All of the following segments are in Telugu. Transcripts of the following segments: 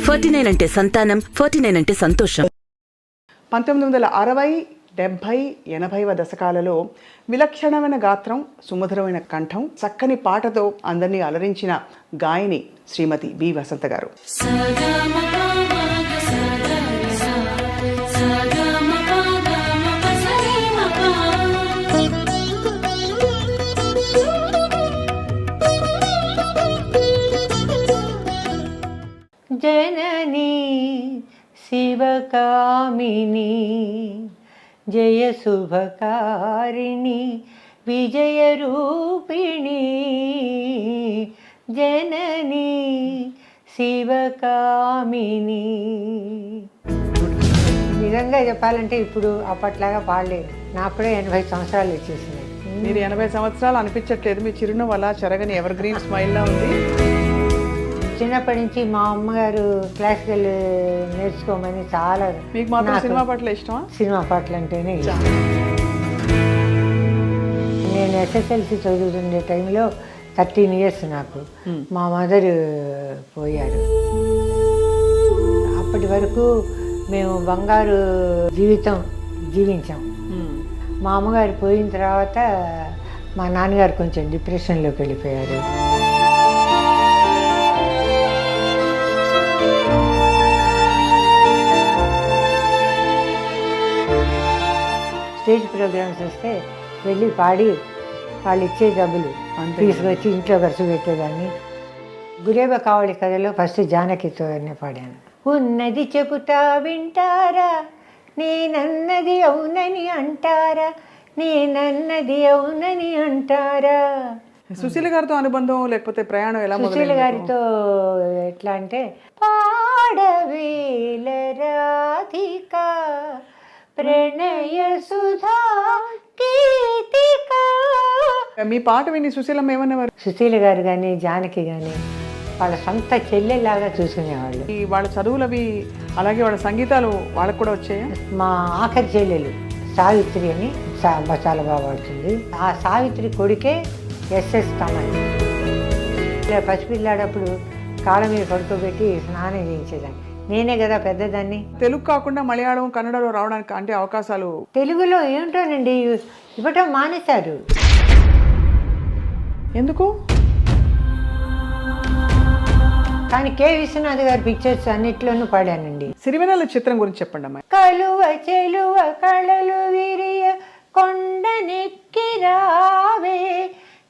49 అంటే సంతానం, 49 అంటే సంతోషం. 1960, 70, 80వ దశకాలలో విలక్షణమైన గాత్రం, సుమధురమైన కంఠం, చక్కని పాటతో అందరినీ అలరించిన గాయని శ్రీమతి బి వసంత గారు. జననీ శివకామిని జయ శుభకారిణి విజయరూపిణి జననీ శివకామిని. నిజంగా చెప్పాలంటే ఇప్పుడు అప్పట్లాగా పాడలేదు. నాకు కూడా 80 సంవత్సరాలు వచ్చేసినాయి. మీరు 80 సంవత్సరాలు అనిపించట్లేదు. మీ చిరునవ్వు అలా చెరగని ఎవర్ గ్రీన్ స్మైల్లా ఉంది. చిన్నప్పటి నుంచి మా అమ్మగారు క్లాసికల్ నేర్చుకోమని చాలా. మీకు మాత్రం సినిమా పాటలు ఇష్టమా? సినిమా పాటలు అంటేనే ఇష్టం. నేను ఎస్ఎస్ఎల్సి చదువుతుండే టైంలో 13 ఇయర్స్ నాకు. మా మదర్ పోయారు. అప్పటి వరకు మేము బంగారు జీవితం జీవించాం. మా అమ్మగారు పోయిన తర్వాత మా నాన్నగారు కొంచెం డిప్రెషన్లోకి వెళ్ళిపోయారు. స్టేజ్ ప్రోగ్రామ్స్ వస్తే వెళ్ళి పాడి వాళ్ళు ఇచ్చే డబ్బులు తీసుకొచ్చి ఇంట్లో ఖర్చు పెట్టేదాన్ని. గురేబ కావడి కథలో ఫస్ట్ జానకితోనే పాడాను. ఉన్నది చెబుతా వింటారా, నేనన్నది అవునని అంటారా, నేనన్నది అవునని అంటారా. సుశీల గారితో అనుబంధం లేకపోతే ప్రయాణం ఎలా? సుశీల గారితో ఎట్లా అంటే, పాడవేల రాధిక ప్రణయ సుధా గీతిక. మీ పాట విని సుశీలమ్మ ఏమనేవారు? సుశీల గారు కానీ జానకి కానీ వాళ్ళ సొంత చెల్లెలాగా చూసుకునేవాళ్ళు. వాళ్ళ చదువులు అవి అలాగే వాళ్ళ సంగీతాలు వాళ్ళకు కూడా వచ్చాయా? మా ఆఖరి చెల్లెలు సావిత్రి అని చాలా బాగా పడుతుంది. ఆ సావిత్రి కొడుకే ఎస్ఎస్ తమన్. ఇలా పసిపిల్లాడప్పుడు కాళ్ళ మీద పడుకోబెట్టి స్నానం చేయించేదాన్ని. నేనే కదా పెద్దదాన్ని. తెలుగు కాకుండా మలయాళం, కన్నడలో రావడానికి అంటే అవకాశాలు? తెలుగులో ఏమిటోనండి ఇవ్వటం మానేశారు. ఎందుకు? కానీ కె విశ్వనాథ్ గారి పిక్చర్స్ అన్నిట్లోనూ పాడానండి. సిరివెన్నెల చిత్రం గురించి చెప్పండి అమ్మాయి. కలువ చెలువ కళలు విరియ కొండనెక్కి రావే,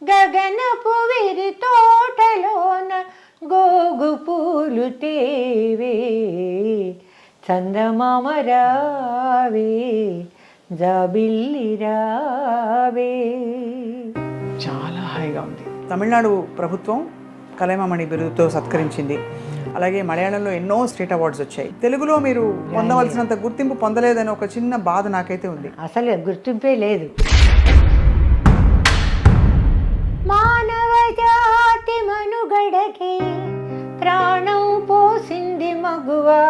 గగనపు విరి తోటలోన గోగు పూలు తేవే, చందమామ రావే, జాబిల్లి రావే. చాలా హాయిగా ఉంది. తమిళనాడు ప్రభుత్వం కలైమామణి బిరుదుతో సత్కరించింది. అలాగే మలయాళంలో ఎన్నో స్టేట్ అవార్డ్స్ వచ్చాయి. తెలుగులో మీరు పొందవలసినంత గుర్తింపు పొందలేదని ఒక చిన్న బాధ నాకైతే ఉంది. అసలు గుర్తింపే లేదు. మానవ జాతి మనుగడకి ప్రాణం పోసింది మగువా,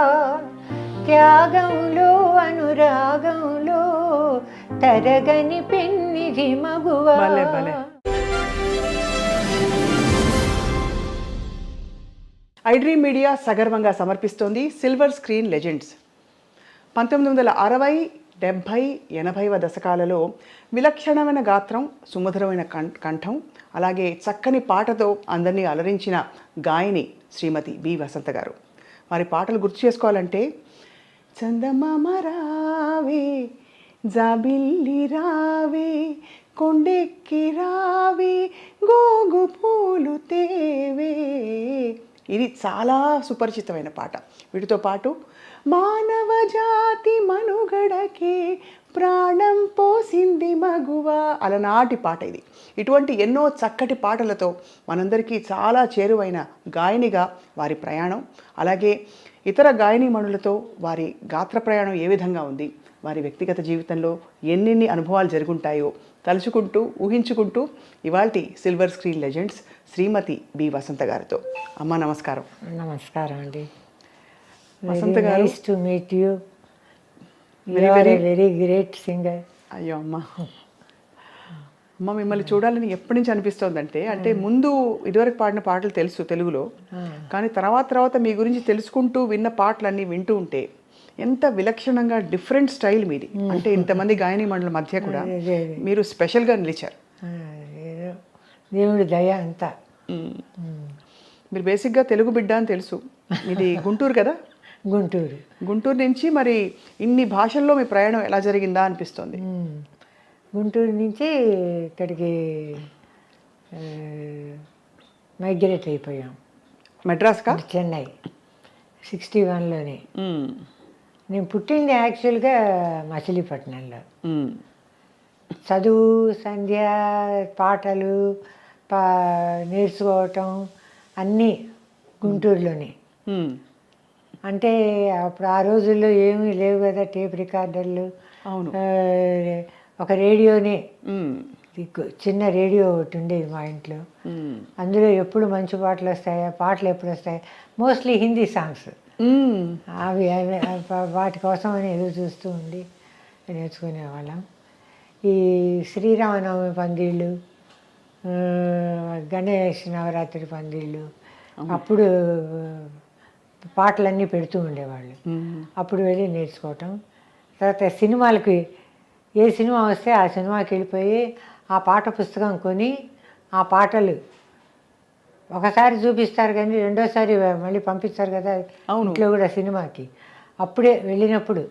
త్యాగంలో అనురాగంలో తరగని పెన్నిధి మగువా. భలే భలే. ఐడ్రీమ్ మీడియా సగర్వంగా సమర్పిస్తోంది సిల్వర్ స్క్రీన్ లెజెండ్స్. 1960, 70, 80వ దశకాలలో విలక్షణమైన గాత్రం, సుమధురమైన కంఠం, అలాగే చక్కని పాటతో అందరినీ అలరించిన గాయని శ్రీమతి బి వసంత గారు. వారి పాటలు గుర్తు చేసుకోవాలంటే, చందమామ రావే, జాబిల్లి రావే, కొండెక్కి రావే, గోగు పూలు తేవే. ఇది చాలా సుపరిచితమైన పాట. వీటితో పాటు మానవ జాతి మనుగడకే ప్రాణం పోసింది మగువ అలనాటి పాట ఇది. ఇటువంటి ఎన్నో చక్కటి పాటలతో మనందరికీ చాలా చేరువైన గాయనిగా వారి ప్రయాణం, అలాగే ఇతర గాయనీమణులతో వారి గాత్ర ప్రయాణం ఏ విధంగా ఉంది, వారి వ్యక్తిగత జీవితంలో ఎన్నెన్ని అనుభవాలు జరుగుంటాయో తలుచుకుంటూ ఊహించుకుంటూ ఇవాల్టి silver screen legends Shrimati B Vasantha గారితో. అమ్మ నమస్కారం. నమస్కారం అండి. Vasantha garu, nice to meet you. You are a very great singer. అయ్యో అమ్మ, అమ్మ మిమ్మల్ని చూడాలని ఎప్పటి నుంచి అనిపిస్తోందంటే, అంటే ముందు ఇదివరకు పాడిన పాటలు తెలుసు తెలుగులో, కానీ తర్వాత మీ గురించి తెలుసుకుంటూ విన్న పాటలన్నీ వింటూ ఉంటే ఎంత విలక్షణంగా డిఫరెంట్ స్టైల్ మీది. అంటే ఇంతమంది గాయని మండలి మధ్య కూడా మీరు స్పెషల్గా నిలిచారు. ఏదో దేవుడి దయ అంతా. మీరు బేసిక్గా తెలుగు బిడ్డ అని తెలుసు. ఇది గుంటూరు కదా? గుంటూరు నుంచి మరి ఇన్ని భాషల్లో మీ ప్రయాణం ఎలా జరిగిందా అనిపిస్తుంది. గుంటూరు నుంచి ఇక్కడికి మైగ్రేట్ అయిపోయాం. మెడ్రాస్కా? చెన్నై 61లోనే. నేను పుట్టింది యాక్చువల్గా మచిలీపట్నంలో. చదువు, సంధ్య, పాటలు నేర్చుకోవటం అన్నీ గుంటూరులోనే. అంటే అప్పుడు ఆ రోజుల్లో ఏమీ లేవు కదా, టేప్ రికార్డర్లు. అవును. ఒక రేడియోనే, చిన్న రేడియో ఒకటి ఉండేది మా ఇంట్లో. అందులో ఎప్పుడు మంచి పాటలు వస్తాయా, పాటలు ఎప్పుడు వస్తాయి, మోస్ట్లీ హిందీ సాంగ్స్. అవి వాటి కోసం అని ఎదురు చూస్తూ ఉండి నేర్చుకునేవాళ్ళం. ఈ శ్రీరామనవమి పందిళ్ళు, గణేష్ నవరాత్రి పందిళ్ళు, అప్పుడు పాటలన్నీ పెడుతూ ఉండేవాళ్ళు. అప్పుడు వెళ్ళి నేర్చుకోవటం. తర్వాత సినిమాలకి ఏ సినిమా వస్తే ఆ సినిమాకి వెళ్ళిపోయి ఆ పాట పుస్తకం కొని ఆ పాటలు ఒకసారి చూపిస్తారు కానీ రెండోసారి మళ్ళీ పంపిస్తారు కదా ఇంట్లో కూడా సినిమాకి. అప్పుడే వెళ్ళినప్పుడు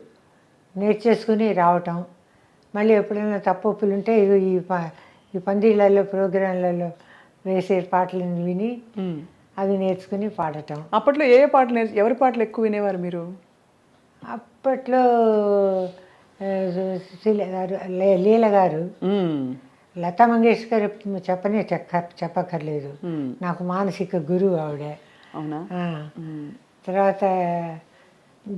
నేర్చేసుకుని రావటం. మళ్ళీ ఎప్పుడైనా తప్పొప్పులు ఉంటే ఈ పందిళ్ళల్లో ప్రోగ్రాంలలో వేసే పాటలను విని అవి నేర్చుకుని పాడటం. అప్పట్లో ఏ పాటలు ఎవరి పాటలు ఎక్కువ వినేవారు మీరు? అప్పట్లో లీల గారు, లతా మంగేష్కర్ చెప్పక్కర్లేదు, నాకు మానసిక గురువు ఆవిడ. అవునా? తర్వాత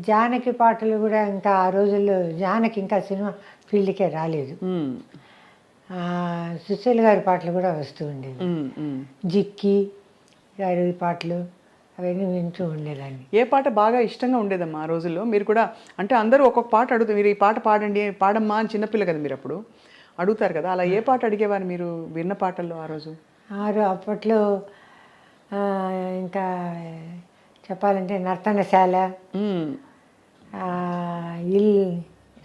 జానకి పాటలు కూడా, ఇంకా ఆ రోజుల్లో జానకి ఇంకా సినిమా ఫీల్డ్కే రాలేదు. సుశీల్ గారి పాటలు కూడా వస్తూ ఉండేవి. జిక్కి గారి పాటలు అవన్నీ వింటూ ఉండేదాన్ని. ఏ పాట బాగా ఇష్టంగా ఉండేదమ్మా ఆ రోజుల్లో? మీరు కూడా అంటే అందరూ ఒక్కొక్క పాట అడుగుతారు, మీరు ఈ పాట పాడండి, పాడమ్మా అని చిన్నపిల్ల కదా మీరు, అప్పుడు అడుగుతారు కదా, అలా ఏ పాట అడిగేవారు మీరు విన్న పాటల్లో ఆ రోజు? అప్పట్లో ఇంకా చెప్పాలంటే నర్తనశాల,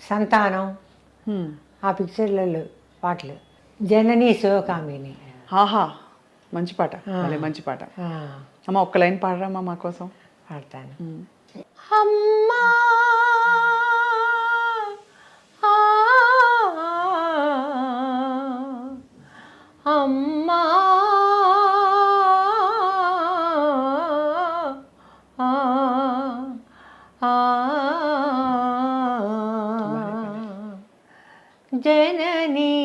సంతానం, ఆ పిక్చర్లలో పాటలు, జనని శివకామిని. ఆహా, మంచి పాట, మంచి పాట. అమ్మ ఒక్క లైన్ పాడరామ్మా మా కోసం? పాడతాను. అమ్మా అమ్మా జననీ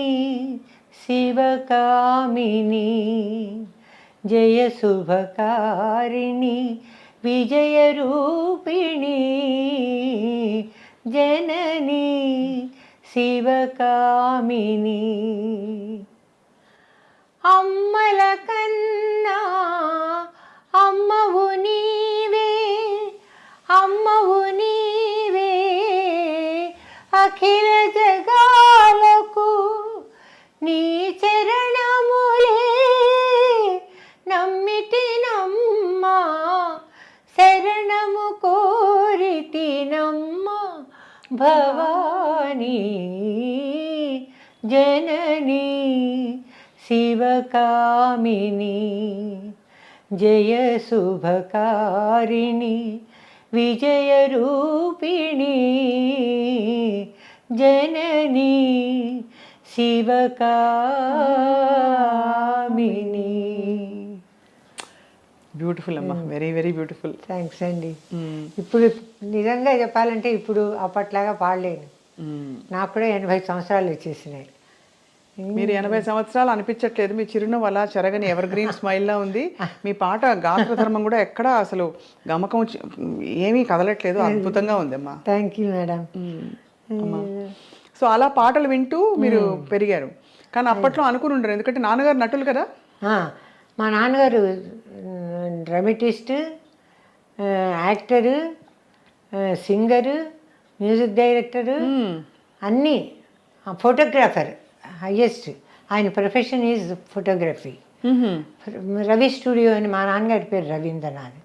శివకామిని జయ శుభకారిణి విజయరూపిణి జననీ శివకామిని. అమ్మల కన్నా అమ్మవు నీవే, అమ్మవు నీవే, అఖిల జగాలకు నీ చరణములే నమ్మితినమ్మా, శరణము కోరితినమ్మా భవానీ జననీ శివకామిని జయ శుభకారిణి విజయరూపిణి జననీ శివకామిని. బ్యూటిఫుల్ అమ్మా, వెరీ వెరీ బ్యూటిఫుల్. థ్యాంక్స్ అండి. ఇప్పుడు నిజంగా చెప్పాలంటే ఇప్పుడు అప్పట్లాగా పాడలేను. నాకు కూడా 80 సంవత్సరాలు వచ్చేసినాయి. మీరు 80 సంవత్సరాలు అనిపించట్లేదు, మీ చిరునవ్వు అలా చెరగని ఎవర్ గ్రీన్ స్మైల్లా ఉంది. మీ పాట గాత్రధర్మం కూడా ఎక్కడా అసలు గమకం ఏమీ కదలట్లేదు, అద్భుతంగా ఉంది అమ్మా. Thank you madam. సో అలా పాటలు వింటూ మీరు పెరిగారు. కానీ అప్పట్లో అనుకుని ఉండరు, ఎందుకంటే నాన్నగారు నటులు కదా. మా నాన్నగారు డ్రమటిస్ట్, యాక్టరు, సింగరు, మ్యూజిక్ డైరెక్టరు, అన్నీ, ఫోటోగ్రాఫర్ హయ్యెస్ట్. ఆయన profession is photography. Ravi studio అని, మా నాన్నగారి పేరు రవీంద్రనాథ్.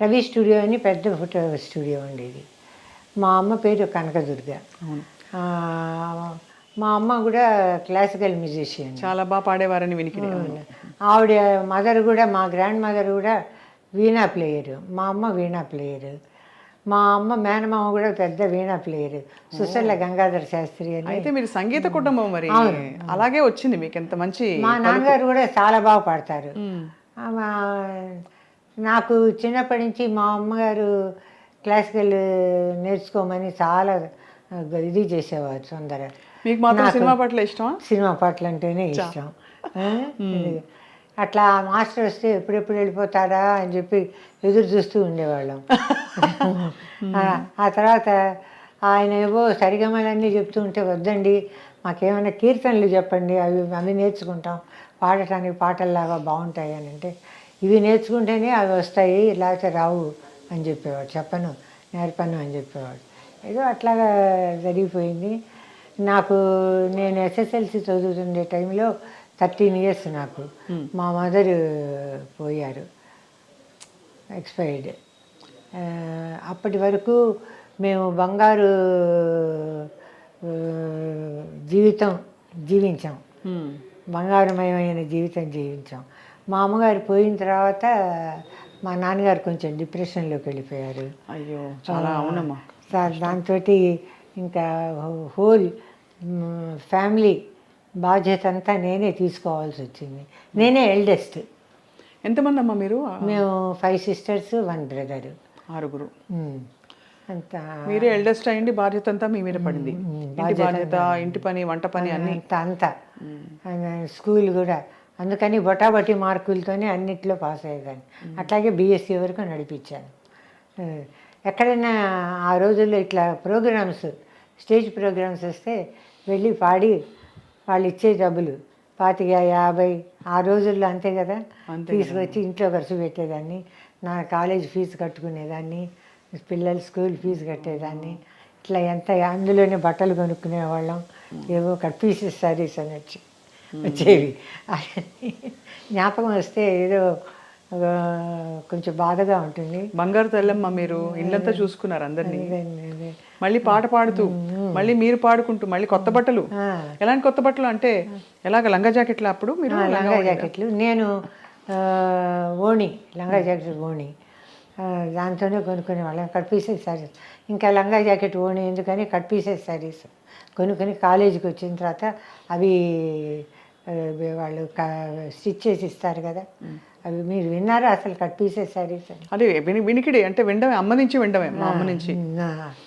రవి స్టూడియో అని పెద్ద ఫోటో స్టూడియో ఉండేది. మా అమ్మ పేరు కనకదుర్గ. ఆ, మా అమ్మ కూడా క్లాసికల్ మ్యూజిషియన్, చాలా బాగా పాడేవారని వినికిడి. ఆవిడ మదర్ కూడా, మా గ్రాండ్ మదర్ కూడా వీణా ప్లేయరు, మా అమ్మ వీణా ప్లేయరు. మా అమ్మ మేనమామ కూడా పెద్ద వీణా ప్లేయరు, సుసల్ల గంగాధర శాస్త్రి అని. అయితే మీరు సంగీత కుటుంబం మరి, అలాగే వచ్చింది మీకు ఎంత మంచి. మా నాన్నగారు కూడా చాలా బాగా పాడతారు. నాకు చిన్నప్పటి నుంచి మా అమ్మగారు క్లాసికల్ నేర్చుకోమని చాలా ఇది చేసేవారు తొందర. మీకు మాత్రం సినిమా పాటలు ఇష్టమా? సినిమా పాటలు అంటేనే ఇష్టం. అట్లా మాస్టర్ వస్తే ఎప్పుడెప్పుడు వెళ్ళిపోతారా అని చెప్పి ఎదురు చూస్తూ ఉండేవాళ్ళం. ఆ తర్వాత ఆయన ఏవో సరిగమలన్నీ చెప్తూ ఉంటే, వద్దండి మాకేమైనా కీర్తనలు చెప్పండి, అవి నేర్చుకుంటాం, పాడటానికి పాటల్లాగా బాగుంటాయి అని అంటే, ఇవి నేర్చుకుంటేనే అవి వస్తాయి, లేకపోతే రావు అని చెప్పేవాడు. చెప్పను, నేర్పను అని చెప్పేవాడు. ఏదో అట్లాగా జరిగిపోయింది. నాకు నేను ఎస్ఎస్ఎల్సి చదువుతుండే టైంలో 13 ఇయర్స్ నాకు. మా మదర్ పోయారు, ఎక్స్పైర్డ్. అప్పటి వరకు మేము బంగారు జీవితం జీవించాం, బంగారుమయమైన జీవితం జీవించాం. మా అమ్మగారు పోయిన తర్వాత మా నాన్నగారు కొంచెం డిప్రెషన్లోకి వెళ్ళిపోయారు. అయ్యో, చాలా. అవునమ్మా. దాంతో ఇంకా హోల్ ఫ్యామిలీ బాధ్యత అంతా నేనే తీసుకోవాల్సి వచ్చింది. నేనే ఎల్డెస్ట్. ఎంతమంది అమ్మా మీరు? మేము 5 sisters 1 brother. 6. అంతా మీరే ఎల్డెస్ట్ అయ్యండి, బాధ్యత అంతా మీ మీద పడింది. ఇంటి బాధ్యత, ఇంటి పని, వంట పని అన్ని అంతా. స్కూల్ కూడా అందుకని బొటాబొటి మార్కులతోనే అన్నిట్లో పాస్ అయ్యేదాన్ని. అట్లాగే బీఎస్సీ వరకు నడిపించాను. ఎక్కడైనా ఆ రోజుల్లో ఇట్లా ప్రోగ్రామ్స్, స్టేజ్ ప్రోగ్రామ్స్ వస్తే వెళ్ళి పాడి వాళ్ళు ఇచ్చే డబ్బులు 25, 50 ఆ రోజుల్లో అంతే కదా, తీసుకొచ్చి ఇంట్లో ఖర్చు పెట్టేదాన్ని. నా కాలేజ్ ఫీజు కట్టుకునేదాన్ని, పిల్లల స్కూల్ ఫీజు కట్టేదాన్ని. ఇట్లా ఎంత, అందులోనే బట్టలు కొనుక్కునేవాళ్ళం. ఏవో పీసెస్ శారీస్ అని వచ్చేవి. జ్ఞాపకం వస్తే ఏదో కొంచెం బాధగా ఉంటుంది. బంగారు తల్లమ్మ, మీరు ఇల్లంతా చూసుకున్నారు అందరినీ. మళ్ళీ పాట పాడుతూ, మళ్ళీ మీరు పాడుకుంటూ, మళ్ళీ కొత్త బట్టలు. ఎలాంటి కొత్త బట్టలు అంటే ఎలాగ? లంగా జాకెట్లు అప్పుడు మీరు? లంగా జాకెట్లు నేను ఓణి, లంగా జాకెట్ ఓణి దాంతోనే కొనుక్కునే వాళ్ళం. కట్ పీసెస్ శారీస్, ఇంకా లంగా జాకెట్ ఓణి ఎందుకని కట్ పీసెస్ శారీస్ కొనుక్కొని కాలేజీకి వచ్చిన తర్వాత అవి వాళ్ళు స్టిచ్ చేసి ఇస్తారు కదా, అవి మీరు విన్నారా అసలు? కట్ పీసెస్ శారీస్ అని. అదే వినికిడి అంటే వినడమే, అమ్మ నుంచి వినడమే, మా అమ్మ నుంచి.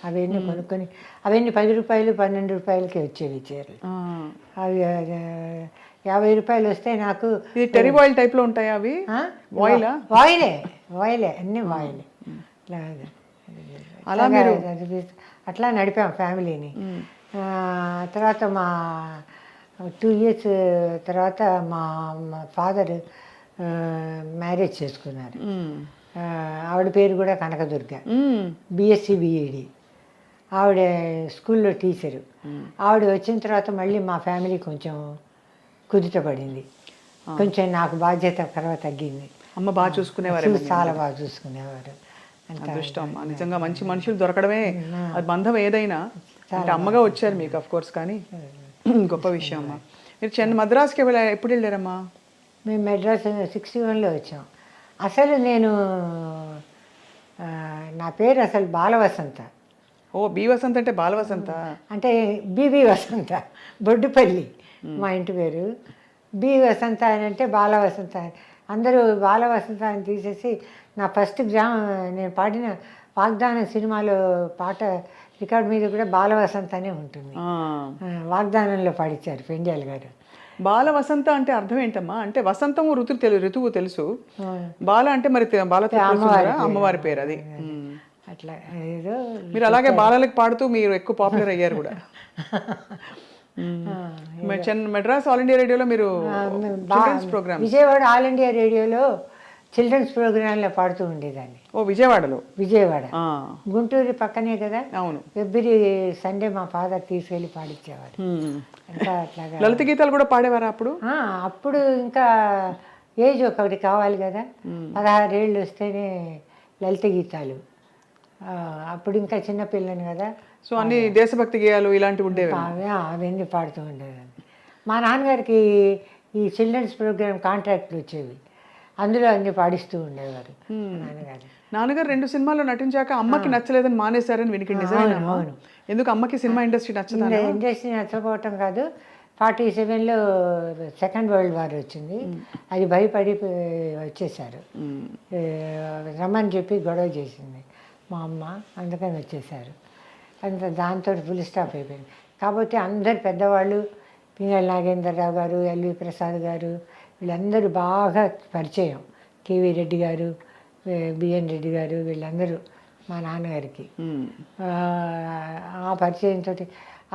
అవన్నీ కొనుక్కొని అవన్నీ 10 రూపాయలు 12 రూపాయలకి వచ్చేవి చీరలు. అవి 50 రూపాయలు వస్తే నాకు. ఇది టెరీ వాయిల్ టైప్లో ఉంటాయా అవి? వాయిలా? వాయిలే అన్నీ వాయిలే. అలా మీరు అట్లా నడిపాం ఫ్యామిలీని. తర్వాత మా 2 years తర్వాత మా ఫాదర్ మ్యారేజ్ చేసుకున్నారు. ఆవిడ పేరు కూడా కనకదుర్గ, బిఎస్సి బిఈడి. ఆవిడ స్కూల్లో టీచరు. ఆవిడ వచ్చిన తర్వాత మళ్ళీ మా ఫ్యామిలీ కొంచెం కుదుట పడింది. కొంచెం నాకు బాధ్యత తర్వాత తగ్గింది. అమ్మ బాగా చూసుకునేవారు? చాలా బాగా చూసుకునేవారు. అదృష్టం అమ్మ, నిజంగా మంచి మనుషులు దొరకడమే అది బంధం ఏదైనా. అంటే అమ్మగా వచ్చారు మీకు, అఫ్ కోర్స్, కానీ గొప్ప విషయం అమ్మ. మీరు మద్రాస్కి ఎప్పుడు వెళ్ళారమ్మా? మేము మెడ్రాస్ 61లో వచ్చాం. అసలు నేను నా పేరు అసలు బాలవసంత. ఓ, బి వసంత అంటే బాలవసంత అంటే బిబి వసంత, బొడ్డుపల్లి మా ఇంటి పేరు. బి వసంత అని అంటే బాలవసంత. అందరూ బాలవసంత అని తీసేసి నా ఫస్ట్ నేను పాడిన వాగ్దానం సినిమాలో పాట రికార్డ్ మీద కూడా బాలవసంత అనే ఉంటుంది. వాగ్దానంలో పాడించారు పెండ్యాల గారు. బాల వసంత అంటే అర్థం ఏంటమ్మా? అంటే వసంతము ఋతువు తెలుసు, బాల అంటే మరి అమ్మవారి పేరు అది. అట్లా ఏదో మీరు అలాగే బాలలకు పాడుతూ మీరు ఎక్కువ పాపులర్ అయ్యారు కూడా. మెడ్రాస్ ఆల్ ఇండియా రేడియోలో మీరు children's programme, Vijayawada all India రేడియోలో చిల్డ్రన్స్ ప్రోగ్రాంలో పాడుతూ ఉండేదాన్ని. ఓ విజయవాడలో. విజయవాడ, ఆ, గుంటూరు పక్కనే కదా. అవును. ఎవ్రీ సండే మా ఫాదర్ తీసుకెళ్ళి పాడించేవారు. అంతా అట్లాగా. లలిత గీతాలు కూడా పాడేవారా అప్పుడు? అప్పుడు ఇంకా ఏజ్ ఒకటి కావాలి కదా, 16 ఏళ్ళు వస్తేనే లలిత గీతాలు. అప్పుడు ఇంకా చిన్నపిల్లని కదా. సో అన్ని దేశభక్తి గేయాలు ఇలాంటివి ఉండేవి. అవన్నీ పాడుతూ ఉండేదాన్ని. మా నాన్నగారికి ఈ చిల్డ్రన్స్ ప్రోగ్రామ్ కాంట్రాక్ట్లు వచ్చేవి, అందులో అన్ని పాడిస్తూ ఉండేవారు నాన్నగారు. నాన్నగారు 2 సినిమాల్లో నటించాక అమ్మకి నచ్చలేదని మానేశారని వినికి నిజమేనా? అవును. ఎందుకు అమ్మకి సినిమా ఇండస్ట్రీ నచ్చదా? ఇండస్ట్రీ నచ్చకపోవటం కాదు, 47లో సెకండ్ వరల్డ్ వార్ వచ్చింది. అది భయపడి వచ్చేసారు. రమ్మని చెప్పి గొడవ చేసింది మా అమ్మ, అందుకని వచ్చేసారు. అంత దాంతో ఫుల్ స్టాప్ అయిపోయింది. కాబట్టి అందరు పెద్దవాళ్ళు, పింగళ నాగేంద్రరావు గారు, ఎల్వి ప్రసాద్ గారు, వీళ్ళందరూ బాగా పరిచయం. కేవీ రెడ్డి గారు, బిఎన్ రెడ్డి గారు, వీళ్ళందరూ మా నాన్నగారికి. ఆ పరిచయంతో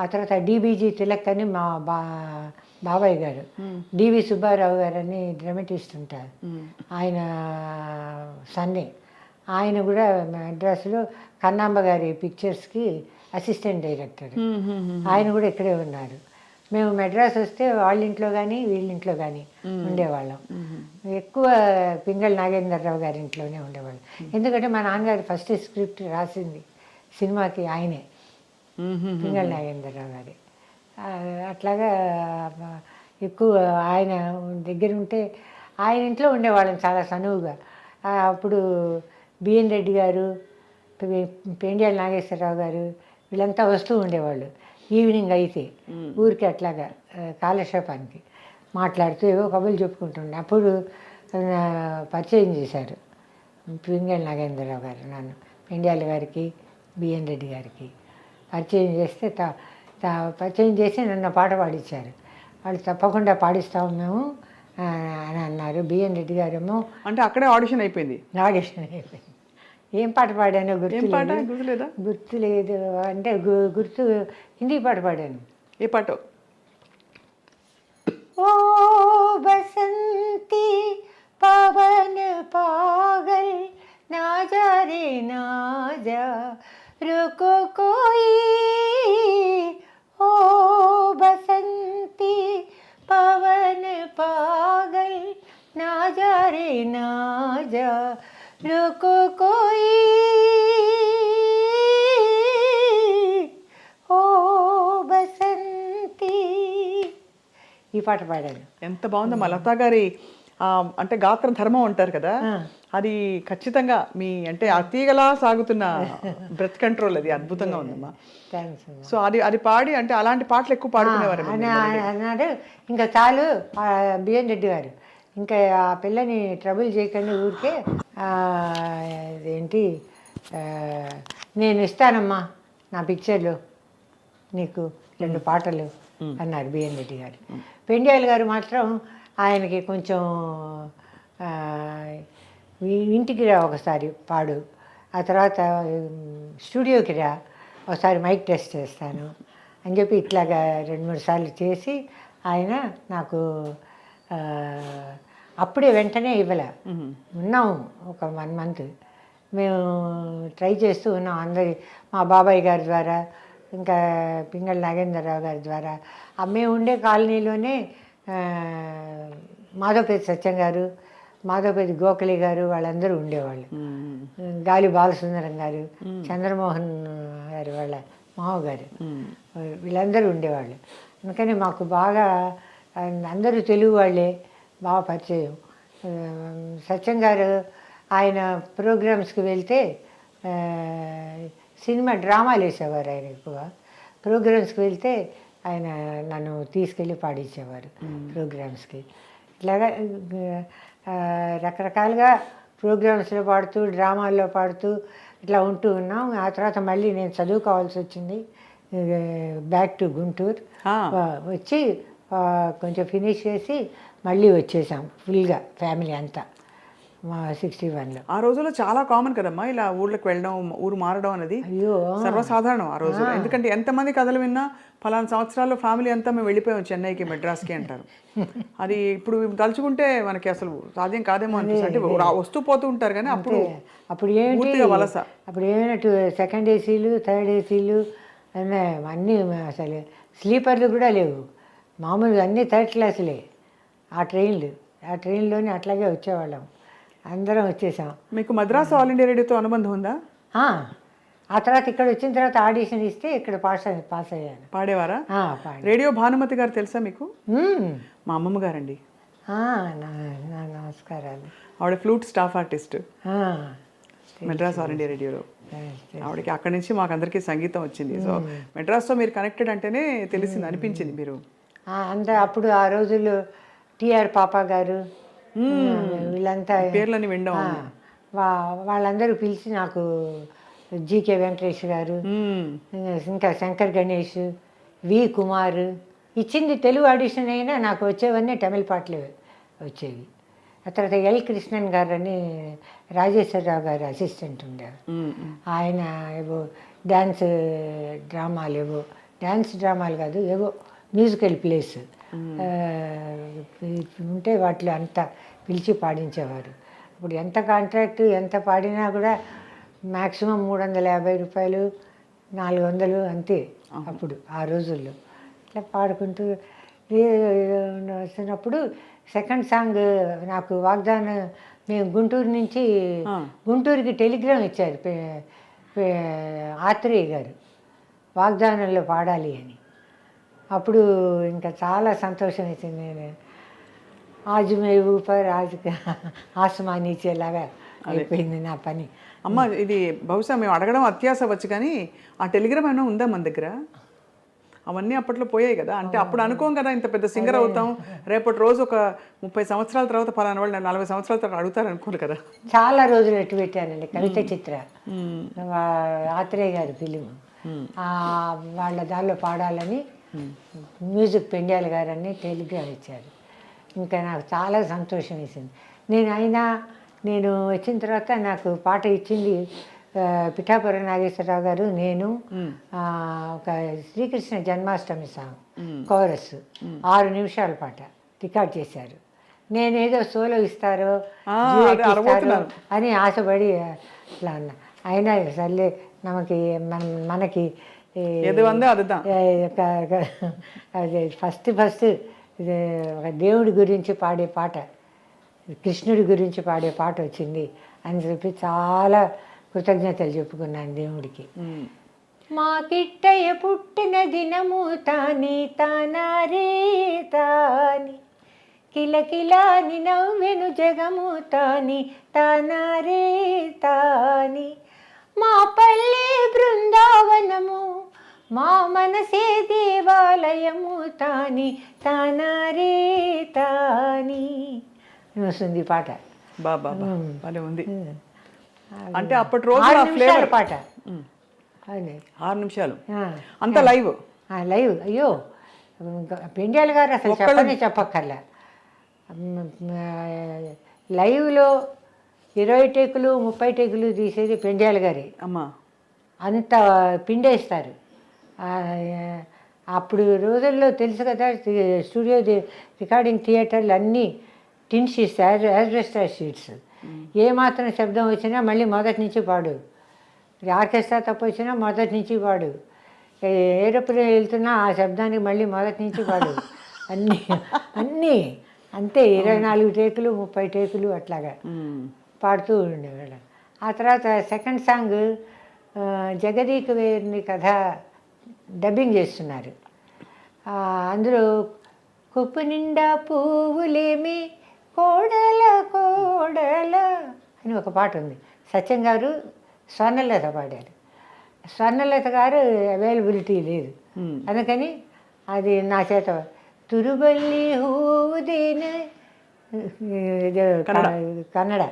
ఆ తర్వాత డిబీజీ తిలక్ అని మా బాబాయ్ గారు, డివి సుబ్బారావు గారు అని డ్రమటిస్ట్ ఉంటారు, ఆయన సన్నే. ఆయన కూడా మద్రాసులో కన్నాంబ గారి పిక్చర్స్కి అసిస్టెంట్ డైరెక్టర్. ఆయన కూడా ఇక్కడే ఉన్నారు. మేము మెడ్రాస్ వస్తే వాళ్ళ ఇంట్లో కానీ వీళ్ళింట్లో కానీ ఉండేవాళ్ళం. ఎక్కువ పింగళ నాగేంద్రరావు గారి ఇంట్లోనే ఉండేవాళ్ళం. ఎందుకంటే మా నాన్నగారు ఫస్ట్ స్క్రిప్ట్ రాసింది సినిమాకి ఆయనే, పింగళ నాగేంద్రరావు గారి. అట్లాగా ఎక్కువ ఆయన దగ్గర ఉంటే ఆయన ఇంట్లో ఉండేవాళ్ళం చాలా సనువుగా. అప్పుడు బిఎన్ రెడ్డి గారు, పెండియాల నాగేశ్వరరావు గారు వీళ్ళంతా వస్తూ ఉండేవాళ్ళు. ఈవినింగ్ అయితే ఊరికి అట్లాగా కాలక్షేపానికి మాట్లాడుతూ ఏవో కబుర్లు చెప్పుకుంటుండే. అప్పుడు పరిచయం చేశారు పింగళ నాగేంద్రరావు గారు నన్ను పెండియాల గారికి, బిఎన్ రెడ్డి గారికి పరిచయం చేస్తే పరిచయం చేసి నన్ను పాట పాడించారు. వాళ్ళు తప్పకుండా పాడిస్తాము మేము అని అన్నారు. బిఎన్ రెడ్డి గారేమో అంటే అక్కడే ఆడిషన్ అయిపోయింది. ఆడిషన్ అయిపోయింది. ఏం పాట పాడానో గుర్తులేదా? గుర్తులేదు. అంటే గుర్తు హిందీ పాట పాడాను. ఏ పాట? ఓ బసంతి పవన్ పాగల్ నా जा रे ना जा रुको कोई ओ बसंती पवन पागल ना जा रे ना जा रुको कोई ओ బసంతి. ఈ పాట పాడాను. ఎంత బాగుందమ్మా లతా గారి అంటే గాత్ర ధర్మం అంటారు కదా, అది ఖచ్చితంగా మీ అంటే అతీగలా సాగుతున్న బ్రెత్ కంట్రోల్, అది అద్భుతంగా ఉందమ్మా. థ్యాంక్స్. సో అది పాడి అంటే అలాంటి పాటలు ఎక్కువ పాడుకునేవారు అన్నాడు. ఇంకా చాలు బిఎన్ రెడ్డి గారు, ఇంకా ఆ పిల్లని ట్రబుల్ చేయకండి ఊరికే, ఏంటి నేను ఇస్తానమ్మా నా పిక్చర్లో నీకు 2 పాటలు అన్నారు బిఎన్ రెడ్డి గారు. పెండియాల గారు మాత్రం ఆయనకి కొంచెం ఇంటికి రా ఒకసారి పాడు, ఆ తర్వాత స్టూడియోకి రా ఒకసారి మైక్ టెస్ట్ చేస్తాను అని చెప్పి ఇట్లాగా 2-3 సార్లు చేసి ఆయన నాకు అప్పుడే వెంటనే ఇవ్వలే. ఉన్నాము ఒక 1 మంత్ మేము ట్రై చేస్తూ ఉన్నాం అందరి, మా బాబాయ్ గారి ద్వారా, ఇంకా పింగళ నాగేంద్రరావు గారి ద్వారా. మేము ఉండే కాలనీలోనే మాధవపేట సత్యం గారు, మాధవపేట గోఖలి గారు వాళ్ళందరూ ఉండేవాళ్ళు. గాలి బాలసుందరం గారు, చంద్రమోహన్ గారు వాళ్ళ మామగారు, వీళ్ళందరూ ఉండేవాళ్ళు. అందుకని మాకు బాగా అందరూ తెలుగు వాళ్ళే, బాగా పరిచయం. సత్యం గారు ఆయన ప్రోగ్రామ్స్కి వెళ్తే సినిమా డ్రామాలు వేసేవారు. ఆయన ఎక్కువ ప్రోగ్రామ్స్కి వెళ్తే ఆయన నన్ను తీసుకెళ్ళి పాడించేవారు ప్రోగ్రామ్స్కి. ఇట్లాగా రకరకాలుగా ప్రోగ్రామ్స్లో పాడుతూ, డ్రామాల్లో పాడుతూ ఇట్లా ఉంటూ ఉన్నాం. ఆ తర్వాత మళ్ళీ నేను చదువుకోవాల్సి వచ్చింది, బ్యాక్ టు గుంటూరు. వచ్చి కొంచెం ఫినిష్ చేసి మళ్ళీ వచ్చేసాం ఫుల్గా ఫ్యామిలీ అంతా. మా 61లో. ఆ రోజుల్లో చాలా కామన్ కదమ్మా ఇలా ఊర్లకు వెళ్ళడం, ఊరు మారడం అనేది అయ్యో సర్వసాధారణం ఆ రోజు. ఎందుకంటే ఎంతమంది కథలు విన్నా ఫలానా సంవత్సరాల్లో ఫ్యామిలీ అంతా మేము వెళ్ళిపోయాం చెన్నైకి, మెడ్రాస్కి అంటారు. అది ఇప్పుడు తలుచుకుంటే మనకి అసలు సాధ్యం కాదేమో అనిపిస్తుంది. అంటే వస్తూ పోతూ ఉంటారు కానీ అప్పుడు అప్పుడు ఏంటి పూర్తిగా వలస. అప్పుడు ఏమైనా సెకండ్ ఏసీలు, థర్డ్ ఏసీలు అన్నీ అసలు స్లీపర్లు కూడా లేవు. మామూలుగా అన్నీ థర్డ్ క్లాసులే ఆ ట్రైన్లోనే అట్లాగే వచ్చేవాళ్ళం. అందరం వచ్చేసాం. మీకు మద్రాసు ఆల్ ఇండియా రేడియోతో అనుబంధం ఉందా? ఆ తర్వాత ఇక్కడ వచ్చిన తర్వాత ఆడిషన్ ఇస్తే ఇక్కడ పాస్ అయ్యాను. పాడేవారా? పాడి. రేడియో భానుమతి గారు తెలుసా మీకు? మా అమ్మమ్మ గారండి. నా నమస్కారాలు. ఆవిడ flute staff artist Madras all India రేడియోలో. ఆవిడకి అక్కడి నుంచి మాకు అందరికీ సంగీతం వచ్చింది. సో మెడ్రాస్తో మీరు కనెక్టెడ్ అంటేనే తెలిసింది, అనిపించింది మీరు. అంతా అప్పుడు ఆ రోజుల్లో టిఆర్ పాపా గారు వీళ్ళంతా పేర్లని వినడం, వాళ్ళందరూ పిలిచి నాకు జీకే వెంకటేష్ గారు, ఇంకా శంకర్ గణేష్, వి కుమార్ ఇచ్చింది తెలుగు ఆడిషన్ అయినా నాకు వచ్చేవన్నీ తమిళ పాటలు వచ్చేవి. ఆ తర్వాత ఎల్ కృష్ణన్ గారు అని రాజేశ్వరరావు గారు అసిస్టెంట్ ఉండేవారు. ఆయన ఏవో డ్యాన్స్ డ్రామాలు కాదు, ఏవో మ్యూజికల్ ప్లేస్ ఉంటే వాటిలో అంతా పిలిచి పాడించేవారు. ఇప్పుడు ఎంత కాంట్రాక్ట్ ఎంత పాడినా కూడా మ్యాక్సిమం 350 రూపాయలు 400 అంతే అప్పుడు ఆ రోజుల్లో. ఇట్లా పాడుకుంటూ వస్తున్నప్పుడు సెకండ్ సాంగ్ నాకు వాగ్దానం, మేము గుంటూరుకి టెలిగ్రామ్ ఇచ్చారు ఆత్రేయ గారు, వాగ్దానంలో పాడాలి అని. అప్పుడు ఇంకా చాలా సంతోషం వేసింది. నేను ఆజు మే ఊపర్ ఆసమాన్ నీచేలాగా అయిపోయింది నా పని. అమ్మ ఇది బహుశా మేము అడగడం అత్యాస వచ్చు కానీ ఆ టెలిగ్రామ్ ఏమైనా ఉందా మన దగ్గర? అవన్నీ అప్పట్లో పోయాయి కదా. అంటే అప్పుడు అనుకోం కదా ఇంత పెద్ద సింగర్ అవుతాం, రేపటి రోజు ఒక 30 సంవత్సరాల తర్వాత పలానా వాళ్ళు 40 సంవత్సరాల తర్వాత అడుగుతారు అనుకోరు కదా. చాలా రోజులు ఎట్టు పెట్టానండి కవిత చిత్ర ఆత్రేయ గారి ఫిలిం, వాళ్ళ దానిలో పాడాలని మ్యూజిక్ పెండ్యాల గారని టెలిగ్రామ్ ఇచ్చారు. ఇంకా నాకు చాలా సంతోషం వేసింది. నేను వచ్చిన తర్వాత నాకు పాట ఇచ్చింది పిఠాపురం నాగేశ్వరరావు గారు, నేను ఒక శ్రీకృష్ణ జన్మాష్టమి సాంగ్ కోరస్ 6 నిమిషాల పాట రికార్డ్ చేశారు. నేనేదో సోలో ఇస్తారో అని ఆశపడి అట్లా అన్నా. అయినా సర్లే మనకి అదే ఫస్ట్ ఒక దేవుడి గురించి పాడే పాట, కృష్ణుడి గురించి పాడే పాట వచ్చింది అని చెప్పి చాలా కృతజ్ఞతలు చెప్పుకున్నాను దేవుడికి. మా కిట్టయ్య పుట్టిన దినము తాని తానారే తాని, కిలకిలాని నవ్వెను జగము తాని తానారే తాని, మా పల్లె బృందావనము మా మనసే దేవాలయము తాని తానారే తాని వస్తుంది పాట. బాబా భలే ఉంది. అంటే అప్పటి రోజు పాట 6 నిమిషాలు అంత లైవ్. అయ్యో పెండ్యాల గారు అసలు చెప్పక్కర్లే. లైవ్లో 20 టేకులు 30 టేకులు తీసేది పెండ్యాల గారి. అమ్మా అంత పిండేస్తారు. అప్పుడు రోజుల్లో తెలుసు కదా, స్టూడియో రికార్డింగ్ థియేటర్లు అన్నీ టిన్ షీట్స్, యాజ్బెస్టార్ షీట్స్. ఏమాత్రం శబ్దం వచ్చినా మళ్ళీ మొదటి నుంచి పాడు, ఆర్కెస్ట్రా తప్పు వచ్చినా మొదటి నుంచి పాడు, ఏరోప్లేన్ వెళ్తున్నా ఆ శబ్దానికి మళ్ళీ మొదటి నుంచి పాడు. అన్నీ అంతే 24 టేకులు 30 టేకులు అట్లాగా పాడుతూ ఉండేవాళ్ళం. ఆ తర్వాత సెకండ్ సాంగ్ జగదీక వేరుని కథ డబ్బింగ్ చేస్తున్నారు. అందులో కొప్పు నిండా పువ్వులేమి కోడల కోడల అని ఒక పాట ఉంది. సత్యం గారు స్వర్ణలత పాడారు. స్వర్ణలత గారు అవైలబిలిటీ లేదు, అందుకని అది నా చేత తురుబల్లి హూదేన కన్నడ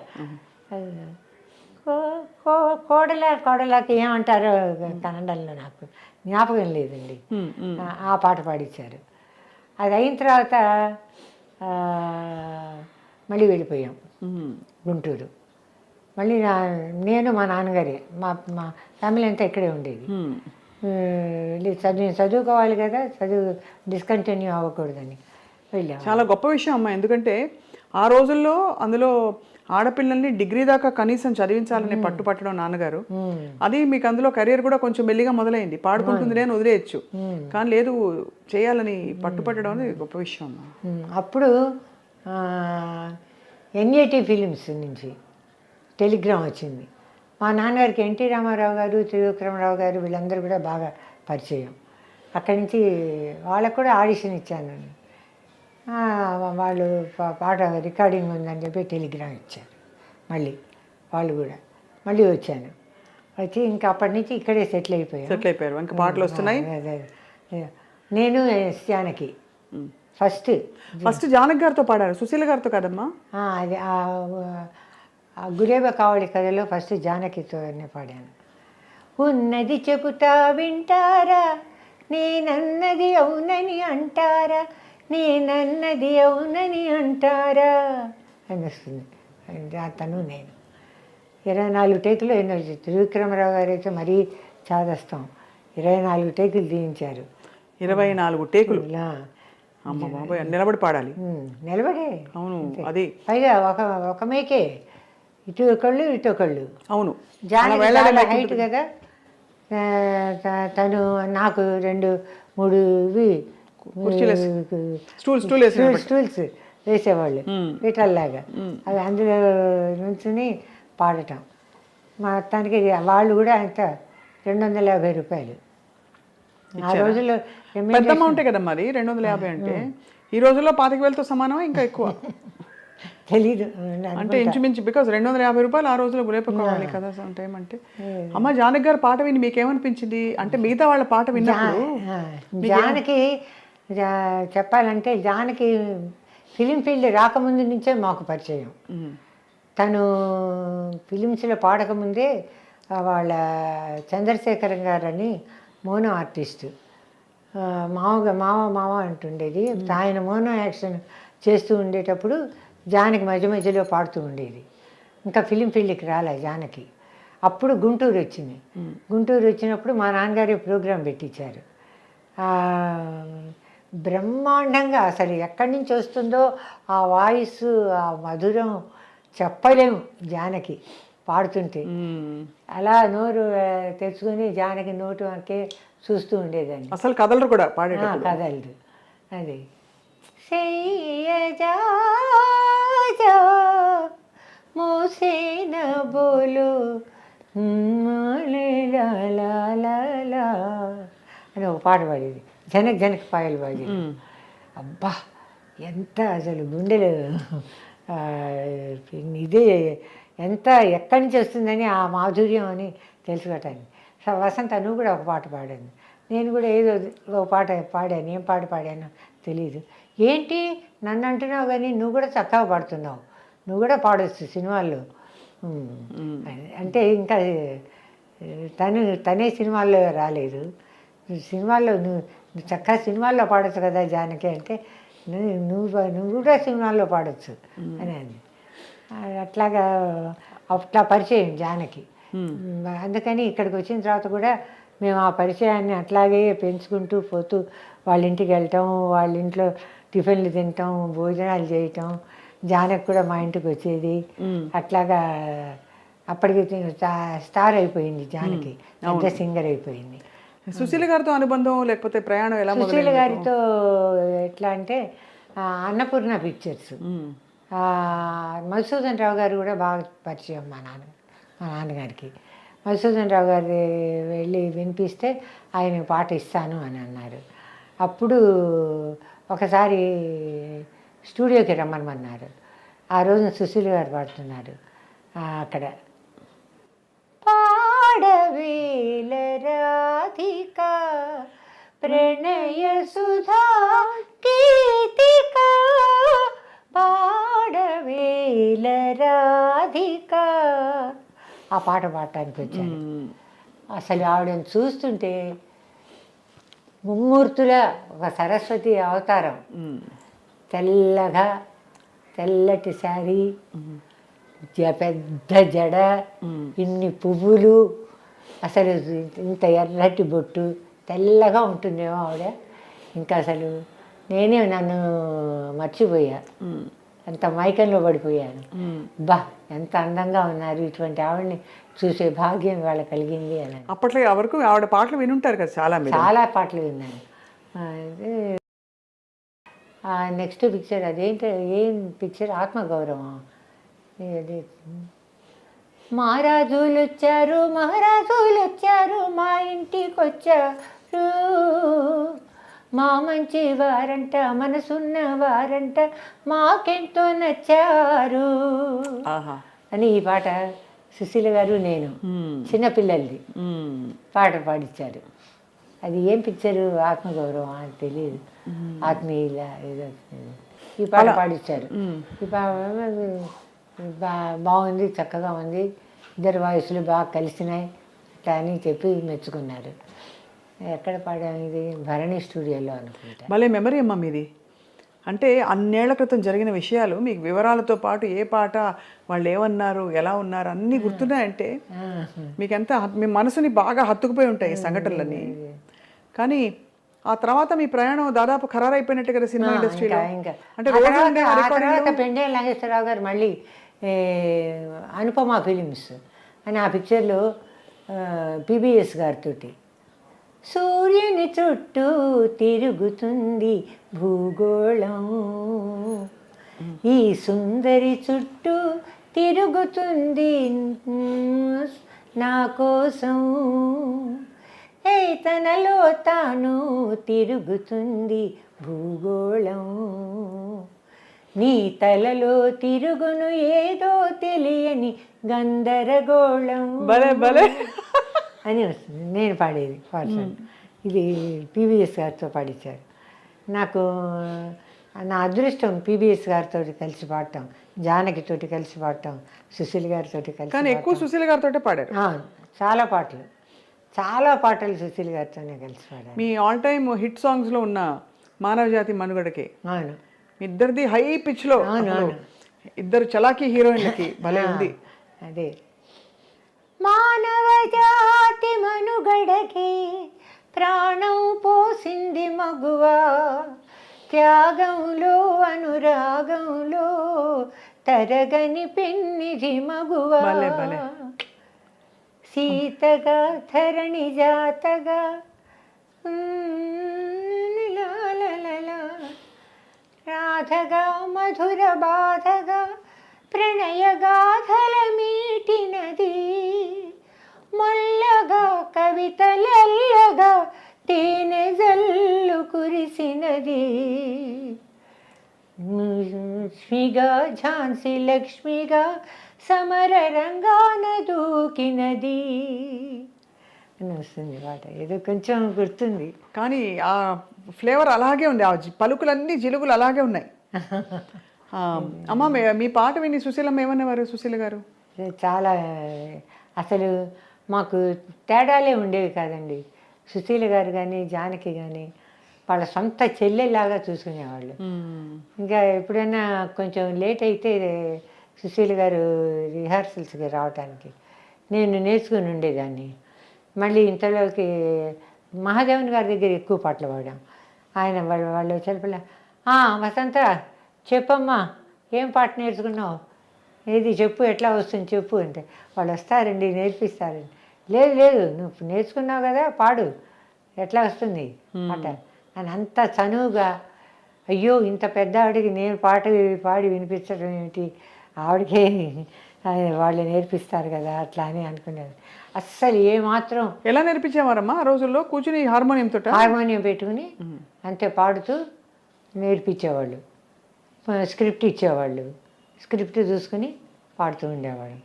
కోడలకి ఏమంటారో కన్నడంలో నాకు జ్ఞాపకం లేదండి. ఆ పాట పాడించారు. అది అయిన తర్వాత మళ్ళీ వెళ్ళిపోయాం. గుంటూరు. మళ్ళీ నేను మా నాన్నగారే, మా మా ఫ్యామిలీ అంతా ఇక్కడే ఉండేది. చదువుకోవాలి కదా, చదువు డిస్కంటిన్యూ అవ్వకూడదని వెళ్ళాము. చాలా గొప్ప విషయం అమ్మ, ఎందుకంటే ఆ రోజుల్లో అందులో ఆడపిల్లల్ని డిగ్రీ దాకా కనీసం చదివించాలని పట్టుపట్టడం నాన్నగారు. అది మీకు అందులో కెరీర్ కూడా కొంచెం మెల్లిగా మొదలైంది. పాడుకుంటుంది నేను వదిలేయచ్చు, కానీ లేదు చేయాలని పట్టుపట్టడం అనేది గొప్ప విషయం అమ్మ. అప్పుడు ఎన్ఏటి ఫిలిమ్స్ నుంచి టెలిగ్రామ్ వచ్చింది. మా నాన్నగారికి ఎన్టీ రామారావు గారు, త్రివిక్రమరావు గారు వీళ్ళందరూ కూడా బాగా పరిచయం. అక్కడి నుంచి వాళ్ళకు కూడా ఆడిషన్ ఇచ్చాను. వాళ్ళు పాట రికార్డింగ్ ఉందని చెప్పి టెలిగ్రామ్ ఇచ్చారు. మళ్ళీ వాళ్ళు కూడా మళ్ళీ వచ్చాను. వచ్చి ఇంకా అప్పటి నుంచి ఇక్కడే సెటిల్ అయిపోయారు. ఇంకా పాటలు వస్తున్నాయి. నేను జానకి ఫస్ట్ జానకి గారితో పాడారు, సుశీల గారితో కదమ్మా? అది గురేబ కావళి కథలో ఫస్ట్ జానకితోనే పాడాను. ఉన్నది చెబుతా వింటారా, నేనన్నది అవునని అంటారా, నేనన్నది అవునని అంటారా అని వస్తుంది. తను నేను 24 టేకులు ఎన్నో. త్రివిక్రమరావు గారు అయితే మరీ చాదస్తాం, 24 టేకులు తీయించారు. 24 టేకులు? అమ్మ బాబాయ్, నిలబడి పాడాలి. నిలబడే. అవును, అది పైగా ఒక మేకే, ఇటు ఒకళ్ళు ఇటు ఒకళ్ళు. అవును, చాలా హైట్ కదా తను. నాకు 2-3 ఇవి స్టూల్స్ వేసేవాళ్ళు వీటల్లాగా. అవి అందులో నుంచుని పాడటం. మొత్తానికి వాళ్ళు కూడా అంత 250 రూపాయలు ఆ రోజుల్లో. పెద్ద అమౌంటే కదా మరి 250 అంటే. ఈ రోజుల్లో 25,000తో సమానమా ఇంకా ఎక్కువ? తెలీదు అంటే ఇంచుమించు, బికాస్ 250 రూపాయలు ఆ రోజుల్లో గురేపకోవాలి కదా సమ్ టైం. అంటే అమ్మ జానకి గారు పాట విని మీకేమనిపించింది? అంటే మిగతా వాళ్ళ పాట విన్నప్పుడు జానకి చెప్పాలంటే జానకి ఫిలిం ఫీల్డ్ రాకముందు నుంచే మాకు పరిచయం. తను ఫిలిమ్స్లో పాడకముందే వాళ్ళ చంద్రశేఖరం గారని మోనో ఆర్టిస్టు మావ అంటుండేది. ఆయన మోనో యాక్షన్ చేస్తూ ఉండేటప్పుడు జానకి మధ్య మధ్యలో పాడుతూ ఉండేది. ఇంకా ఫిలిం ఫీల్డ్కి రాలే జానకి. అప్పుడు గుంటూరు వచ్చింది. గుంటూరు వచ్చినప్పుడు మా నాన్నగారి ప్రోగ్రాం పెట్టించారు. బ్రహ్మాండంగా అసలు ఎక్కడి నుంచి వస్తుందో ఆ వాయిస్, ఆ మధురం చెప్పలేము. జానకి పాడుతుంటే అలా నోరు తెచ్చుకొని జానకి నోటు అంకే చూస్తూ ఉండేదాన్ని. అసలు కథలు కూడా పాడేటప్పుడు కథలు అది మూసేన బోలు అని ఒక పాట పాడేది. జనక్ పాయలు పాడేది. అబ్బా ఎంత అసలు గుండెలు ఇదే ఎంత ఎక్కడి నుంచి వస్తుందని ఆ మాధుర్యం అని తెలుసుకోవటానికి. వసంత నువ్వు కూడా ఒక పాట పాడాను. నేను కూడా ఏదో ఒక పాట పాడాను. ఏం పాట పాడానో తెలీదు. ఏంటి నన్ను అంటున్నావు కానీ నువ్వు కూడా చక్కగా పాడుతున్నావు, నువ్వు కూడా పాడవచ్చు సినిమాల్లో అంటే. ఇంకా తనే సినిమాల్లో రాలేదు. సినిమాల్లో నువ్వు చక్కగా సినిమాల్లో పాడచ్చు కదా జానకి అంటే, నువ్వు కూడా సినిమాల్లో పాడచ్చు అని అంది. అట్లాగా అట్లా పరిచయం జానకి. అందుకని ఇక్కడికి వచ్చిన తర్వాత కూడా మేము ఆ పరిచయాన్ని అట్లాగే పెంచుకుంటూ పోతూ వాళ్ళ ఇంటికి వెళ్ళటం, వాళ్ళ ఇంట్లో టిఫిన్లు తినటం, భోజనాలు చేయటం. జానకి కూడా మా ఇంటికి వచ్చేది. అట్లాగా అప్పటికి స్టార్ అయిపోయింది జానకి, పెద్ద సింగర్ అయిపోయింది. సుశీల గారితో అనుబంధం లేకపోతే ప్రయాణం ఎలా? సుశీల గారితో ఎట్లా అంటే అన్నపూర్ణ పిక్చర్స్, మధుసూదన్ రావు గారు కూడా బాగా పరిచయం మా నాన్నగారికి. మధుసూదన్ రావు గారు వెళ్ళి వినిపిస్తే ఆయన పాట ఇస్తాను అని అన్నారు. అప్పుడు ఒకసారి స్టూడియోకి రమ్మన్నారు. ఆ రోజున సుశీల గారు పాడుతున్నారు అక్కడ. పాడవేల రాధిక ప్రణయ సుధా గీతిక, పాడవేల రాధిక ఆ పాట పాడటానికి వచ్చాను. అసలు ఆవిడని చూస్తుంటే ముమ్మూర్తుల ఒక సరస్వతి అవతారం. తెల్లగా, తెల్లటి శారీ, పెద్ద జడ, ఇన్ని పువ్వులు, అసలు ఇంత ఎర్రటి బొట్టు, తెల్లగా ఉంటుందేమో ఆవిడ. ఇంకా అసలు నేనే నన్ను మర్చిపోయా, అంత మైకంలో పడిపోయాను. బా ఎంత అందంగా ఉన్నారు, ఇటువంటి ఆవిడని చూసే భాగ్యం వాళ్ళ కలిగింది అని. అప్పట్లో వరకు ఆవిడ పాటలు వినుంటారు కదా చాలా మీరు. చాలా పాటలు విన్నాను. నెక్స్ట్ పిక్చర్ అదేంటి, ఏం పిక్చర్, ఆత్మగౌరవం. అది మహారాజులు వచ్చారు, మహారాజులు వచ్చారు, మా ఇంటికి వచ్చారు, మా మంచి వారంట, మనసున్న వారంట, మాకెంతో నచ్చారు అని ఈ పాట సుశీల గారు నేను చిన్నపిల్లలది పాట పాడించారు. అది ఏం పిక్చరు, ఆత్మగౌరవం అని తెలియదు, ఆత్మీయుల ఏదో ఈ పాట పాడించారు. ఈ బాగుంది, చక్కగా ఉంది, ఇద్దరు వాయిస్లు బాగా కలిసినాయి అట్లా అని చెప్పి మెచ్చుకున్నారు. ఎక్కడ పాడాము ఇది, భరణి స్టూడియోలో అనుకుంటా. భలే మెమరీ అమ్మ మీది. అంటే అన్నేళ్ల క్రితం జరిగిన విషయాలు మీకు వివరాలతో పాటు ఏ పాట, వాళ్ళు ఏమన్నారు, ఎలా ఉన్నారు అన్నీ గుర్తున్నాయంటే మీకు ఎంత మీ మనసుని బాగా హత్తుకుపోయి ఉంటాయి ఈ సంఘటనలన్నీ. కానీ ఆ తర్వాత మీ ప్రయాణం దాదాపు ఖరారైపోయినట్టు కదా సినిమా ఇండస్ట్రీలో. ఇంకా అంటే తర్వాత పెండే నాగేశ్వరరావు గారు మళ్ళీ అనుపమ ఫిలిమ్స్ అని ఆ పిక్చర్లో పిబిఎస్ గారితో సూర్యుని చుట్టూ తిరుగుతుంది భూగోళం, ఈ సుందరి చుట్టూ తిరుగుతుంది నా కోసం, ఏ తనలో తాను తిరుగుతుంది భూగోళం, నీ తలలో తిరుగును ఏదో తెలియని గందరగోళం అని వస్తుంది. నేను పాడేది పాడతాను. ఇది పిబిఎస్ గారితో పాడించారు. నాకు నా అదృష్టం పిబిఎస్ గారితో కలిసి పాడటం, జానకితోటి కలిసి పాడటం, సుశీల్ గారితో కలిసి. కానీ ఎక్కువ సుశీల్ గారితో పాడారు. చాలా పాటలు సుశీల్ గారితోనే కలిసి పాడారు. మీ ఆల్ టైమ్ హిట్ సాంగ్స్లో ఉన్న మానవ జాతి మనుగడకే. అవును, ఇద్దరిది హై పిచ్లో, ఇద్దరు చలాకీ హీరోయిన్లకి భలే ఉంది. అదే మానవ జాతి మనుగడకి ప్రాణం పోసింది మగువా, త్యాగంలో అనురాగంలో తరగని పెన్నిది మగువా, సీతగా ధరణి జాతగా రాధగా మధుర బాధగా ప్రణయగాథల మీటినది, మొల్లగా కవితలల్లగా తేనె జల్లు కురిసినది, లక్ష్మిగా ఝాన్సీ లక్ష్మిగా సమర రంగాన దూకినది అని వస్తుంది పాట. ఏదో కొంచెం గుర్తుంది కానీ ఆ ఫ్లేవర్ అలాగే ఉంది, ఆ పలుకులన్నీ జిలుగులు అలాగే ఉన్నాయి. అమ్మ మీ పాట విని సుశీలమ్మ ఏమనేవారు, సుశీల గారు? చాలా అసలు మాకు తేడాలే ఉండేవి కాదండి. సుశీల గారు కానీ జానకి కానీ వాళ్ళ సొంత చెల్లెలాగా చూసుకునేవాళ్ళు. ఇంకా ఎప్పుడైనా కొంచెం లేట్ అయితే సుశీల గారు రిహార్సల్స్కి రావటానికి నేను నేర్చుకుని ఉండేదాన్ని. మళ్ళీ ఇంతలోకి మహాదేవన్ గారి దగ్గర ఎక్కువ పాటలు పాడాం. ఆయన వాళ్ళు చెప్పలే, వసంత చెప్పమ్మా ఏం పాట నేర్చుకున్నావు, ఏది చెప్పు, ఎట్లా వస్తుంది చెప్పు అంటే, వాళ్ళు వస్తారండి నేర్పిస్తారండి. లేదు నువ్వు నేర్చుకున్నావు కదా పాడు, ఎట్లా వస్తుంది పాట అని అంత చనువుగా. అయ్యో ఇంత పెద్ద ఆవిడికి నేను పాట పాడి వినిపించడం ఏమిటి, ఆవిడకే వాళ్ళు నేర్పిస్తారు కదా అట్లా అని అనుకునేది. అస్సలు ఏమాత్రం. ఎలా నేర్పించేవారమ్మా ఆ రోజుల్లో? కూర్చుని హార్మోనియం పెట్టుకుని అంతే పాడుతూ నేర్పించేవాళ్ళు. స్క్రిప్ట్ ఇచ్చేవాళ్ళు, స్క్రిప్ట్ చూసుకుని పాడుతూ ఉండేవాళ్ళు.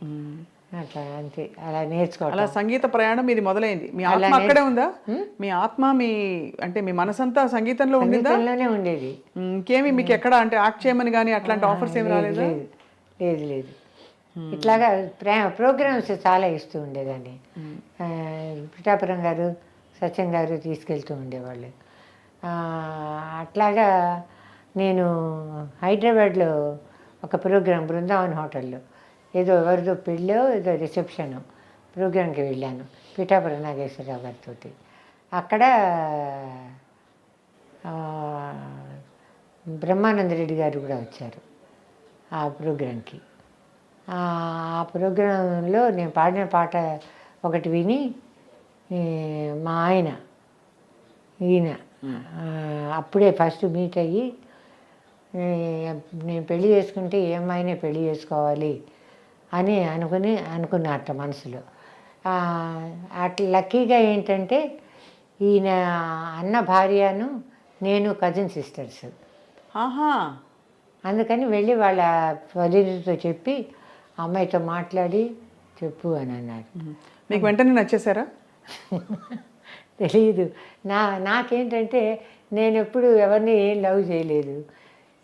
అట్లా అంతే, అలా నేర్చుకోవాలి. అలా సంగీత ప్రయాణం ఇది మొదలైంది. మీ ఆత్మ అక్కడే ఉందా? మీ ఆత్మ అంటే మీ మనసంతా సంగీతంలో సంగీతంలోనే ఉండేది. ఇంకేమి మీకు ఎక్కడ అంటే యాక్ట్ చేయమని కానీ అట్లాంటి ఆఫర్స్ ఏమి రాలేదు? లేదు. ఇట్లాగా ప్రోగ్రామ్స్ చాలా ఇస్తూ ఉండేదాన్ని. పిఠాపురం గారు, సత్యం గారు తీసుకెళ్తూ ఉండేవాళ్ళు. అట్లాగా నేను హైదరాబాద్లో ఒక ప్రోగ్రాం బృందావన్ హోటల్లో ఏదో ఎవరిదో పెళ్ళో ఏదో రిసెప్షను ప్రోగ్రాంకి వెళ్ళాను పిఠాపురం నాగేశ్వరరావు గారితో. అక్కడ బ్రహ్మానందరెడ్డి గారు కూడా వచ్చారు ఆ ప్రోగ్రాంకి. ఆ ప్రోగ్రాంలో నేను పాడిన పాట ఒకటి విని మా ఆయన ఈయన అప్పుడే ఫస్ట్ మీట్ అయ్యి నేను పెళ్లి చేసుకుంటే ఏ అమ్మాయినే పెళ్లి చేసుకోవాలి అని అనుకున్నట్ట మనసులో. అట్లా లక్కీగా ఏంటంటే ఈయన అన్న భార్యను నేను కజిన్ సిస్టర్స్. ఆహా, అందుకని వెళ్ళి వాళ్ళ వదిలితో చెప్పి అమ్మాయితో మాట్లాడి చెప్పు అని అన్నారు. మీకు వెంటనే నచ్చేసారా? తెలియదు. నాకేంటంటే నేను ఎప్పుడు ఎవరిని ఏం లవ్ చేయలేదు.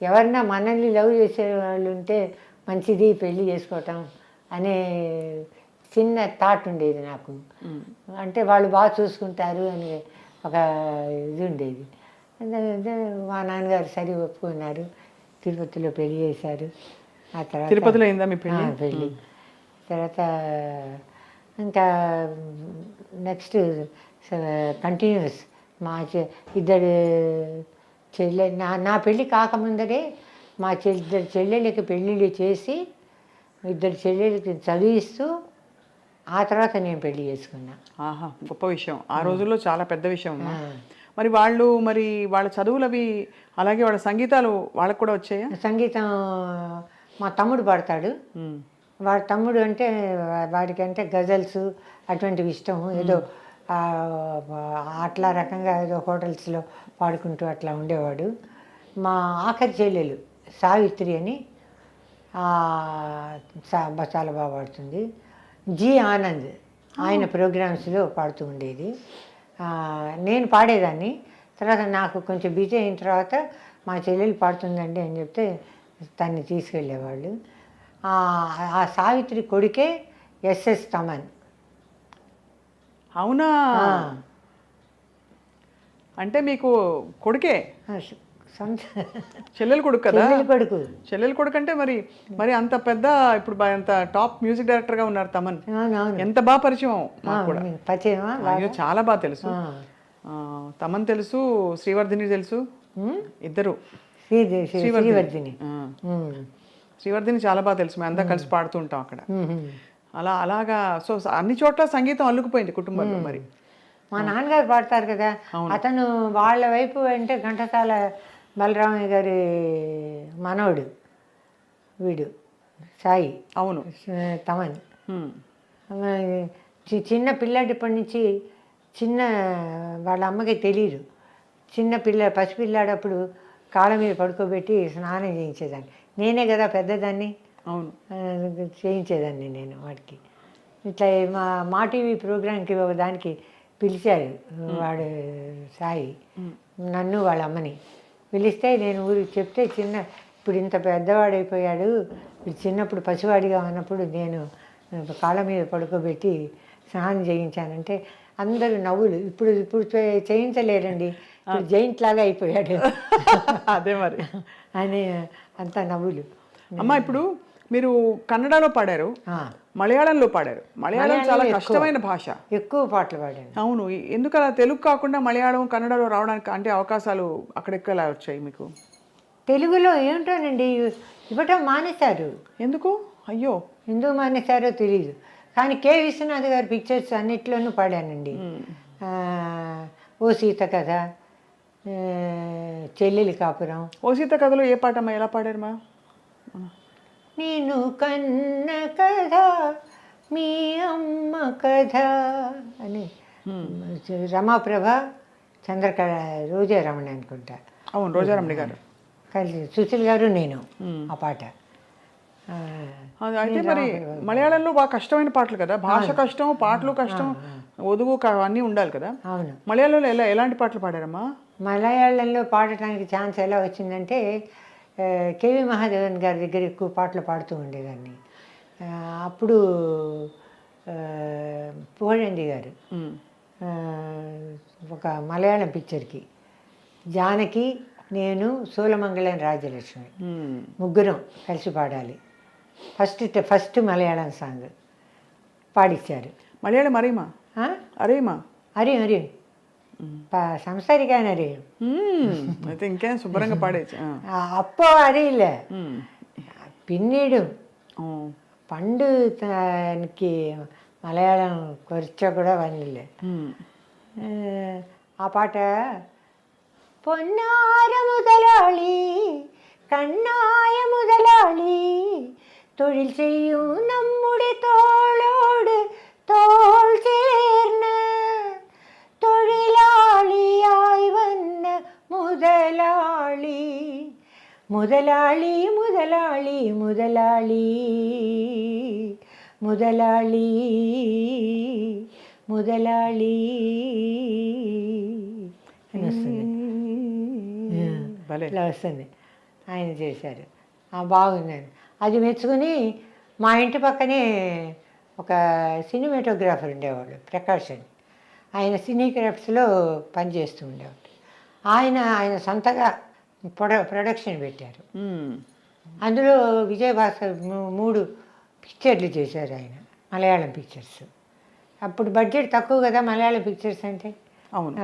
ఎవరన్నా మనల్ని లవ్ చేసే వాళ్ళు ఉంటే మంచిది పెళ్ళి చేసుకోవటం అనే చిన్న థాట్ ఉండేది నాకు. అంటే వాళ్ళు బాగా చూసుకుంటారు అని ఒక ఇది ఉండేది. మా నాన్నగారు సరి ఒప్పుకున్నారు. తిరుపతిలో పెళ్లి చేశారు. ఆ తర్వాత తిరుపతిలో అయిందా మీ పెళ్ళి? పెళ్ళి తర్వాత ఇంకా నెక్స్ట్ కంటిన్యూస్ మా ఇద్దరు నా పెళ్ళి కాకముందరే మా ఇద్దరు చెల్లెళ్ళకి పెళ్ళిళ్ళు చేసి ఇద్దరు చెల్లెళ్ళకి చదివిస్తూ ఆ తర్వాత నేను పెళ్లి చేసుకున్నా. ఆహా, గొప్ప విషయం. ఆ రోజుల్లో చాలా పెద్ద విషయం. మరి వాళ్ళ చదువులు అవి అలాగే వాళ్ళ సంగీతాలు వాళ్ళకు కూడా వచ్చాయా? సంగీతం మా తమ్ముడు పాడతాడు. వాడి తమ్ముడు అంటే వాడికంటే గజల్స్ అటువంటివి ఇష్టం. ఏదో అట్లా రకంగా ఏదో హోటల్స్లో పాడుకుంటూ అట్లా ఉండేవాడు. మా ఆఖరి చెల్లెలు సావిత్రి అని చాలా బాగా పాడుతుంది. జి ఆనంద్ ఆయన ప్రోగ్రామ్స్లో పాడుతూ ఉండేది. నేను పాడేదాన్ని. తర్వాత నాకు కొంచెం బిజీ అయిన తర్వాత మా చెల్లెలు పాడుతుందండి అని చెప్తే తన్ని తీసుకెళ్ళేవాళ్ళు. ఆ సావిత్రి కొడుకే ఎస్ఎస్ తమన్. అవునా? అంటే మీకు కొడుకే? చెల్లెలు కొడుకు కదా? కొడుకు. చెల్లెలు కొడుకు అంటే మరి అంత పెద్ద ఇప్పుడు అంత టాప్ మ్యూజిక్ డైరెక్టర్ గా ఉన్నారు తమన్. ఎంత బాగా పరిచయం మాకు కూడా. అయ్యో, చాలా బాగా తెలుసు. తమన్ తెలుసు, శ్రీవర్ధిని తెలుసు. ఇద్దరు శ్రీవర్ధిని చాలా బాగా తెలుసు. మేము అంతా కలిసి పాడుతూ ఉంటాం అక్కడ. అలాగా. సో అన్ని చోట్ల సంగీతం అల్లుకుపోయింది కుటుంబంలో. మరి మా నాన్నగారు పాడతారు కదా, అతను వాళ్ళ వైపు అంటే ఘంటసాల బలరామయ్య గారి మనవడు వీడు సాయి. అవును, తమన్. చిన్న పిల్లాడిప్పటి నుంచి వాళ్ళ అమ్మకి తెలియదు. పసిపిల్లాడప్పుడు కాళ్ళ మీద పడుకోబెట్టి స్నానం చేయించేదాన్ని. నేనే కదా పెద్దదాన్ని. అవును, చేయించేదాన్ని నేను వాడికి. ఇట్లా మా టీవీ ప్రోగ్రాంకి దానికి పిలిచారు వాడు సాయి నన్ను వాళ్ళ అమ్మని. పిలిస్తే నేను ఊరికి చెప్తే ఇప్పుడు ఇంత పెద్దవాడైపోయాడు, చిన్నప్పుడు పసివాడిగా ఉన్నప్పుడు నేను కాళ్ళ మీద పడుకోబెట్టి స్నానం చేయించానంటే అందరూ నవ్వులు. ఇప్పుడు చేయించలేరండి, ఇప్పుడు జైంట్ లాగా అయిపోయాడు. అదే మరి అని అంతా నవ్వులు. అమ్మ, ఇప్పుడు మీరు కన్నడలో పాడారు, మలయాళంలో పాడారు. మలయాళం చాలా కష్టమైన భాష. ఎక్కువ పాటలు పాడాను. అవును. ఎందుకు అలా తెలుగు కాకుండా మలయాళం కన్నడలో రావడానికి అంటే అవకాశాలు అక్కడెక్కడ వచ్చాయి మీకు? తెలుగులో ఏమిటోనండి ఇవ్వటం మానేశారు. ఎందుకు? అయ్యో, ఎందుకు మానేశారో తెలీదు. కానీ కె విశ్వనాథ్ గారి పిక్చర్స్ అన్నిట్లోనూ పాడానండి. ఓ సీత కథ, చెల్లెలి కాపురం. ఓ సీత కథలో ఏ పాట అమ్మా? ఎలా పాడారు మా? నేను కన్న కథ మీ అమ్మ కథ అని రమాప్రభ చంద్రకళ రోజారమణి అనుకుంటా. అవును, రోజారమణి గారు కలిసి సుశీల్ గారు నేను ఆ పాట. అయితే మరి మలయాళంలో బాగా కష్టమైన పాటలు కదా, భాష కష్టం, పాటలు కష్టం, ఒదుగు అన్నీ ఉండాలి కదా. అవును. మలయాళంలో ఎలాంటి పాటలు పాడారమ్మా? మలయాళంలో పాడటానికి ఛాన్స్ ఎలా వచ్చిందంటే కేవి మహాదేవన్ గారి దగ్గర ఎక్కువ పాటలు పాడుతూ ఉండేదాన్ని. అప్పుడు పుగళండి గారు ఒక మలయాళం పిక్చర్కి జానకి, నేను, సోలమంగళం, రాజ్యలక్ష్మి ముగ్గురం కలిసి పాడాలి. ఫస్ట్ మలయాళం సాంగ్ పాడిచ్చారు. మలయాళం అరేమా? ఆ? అరేమా? అరియం సంసారికాయన అరియం అయితే ఇంకేం శుభ్రంగా పాడేచ్చు. అప్పో అరియిല്ല పిన్నీడు పండు తనకి మలయాళం కొరిచ కూడా వന്നില്ലേ. ആ പാട്ട് പൊന്നാര മുതലാളി കണ്ണായ മുതലാളി തൊഴിൽ ചെയ്യും നമ്മുടെ തോളോട് തോൾ ചേർന്ന് തൊഴിലാളിയായി വന്ന മുതലാളി മുതലാളി മുതലാളി മുതലാളി മുതലാളി ముదలాళి అని వస్తుంది. ఇట్లా వస్తుంది. ఆయన చేశారు. బాగుందని అది మెచ్చుకుని మా ఇంటి పక్కనే ఒక సినిమాటోగ్రాఫర్ ఉండేవాడు, ప్రకాష్ అని. ఆయన సినీక్రాఫ్ట్స్లో పనిచేస్తూ ఉండేవాడు. ఆయన సొంతగా ప్రొడక్షన్ పెట్టారు. అందులో విజయభాస్కర్ 3 పిక్చర్లు చేశారు ఆయన, మలయాళం పిక్చర్స్. అప్పుడు బడ్జెట్ తక్కువ కదా మలయాళ పిక్చర్స్ అంటే. అవును.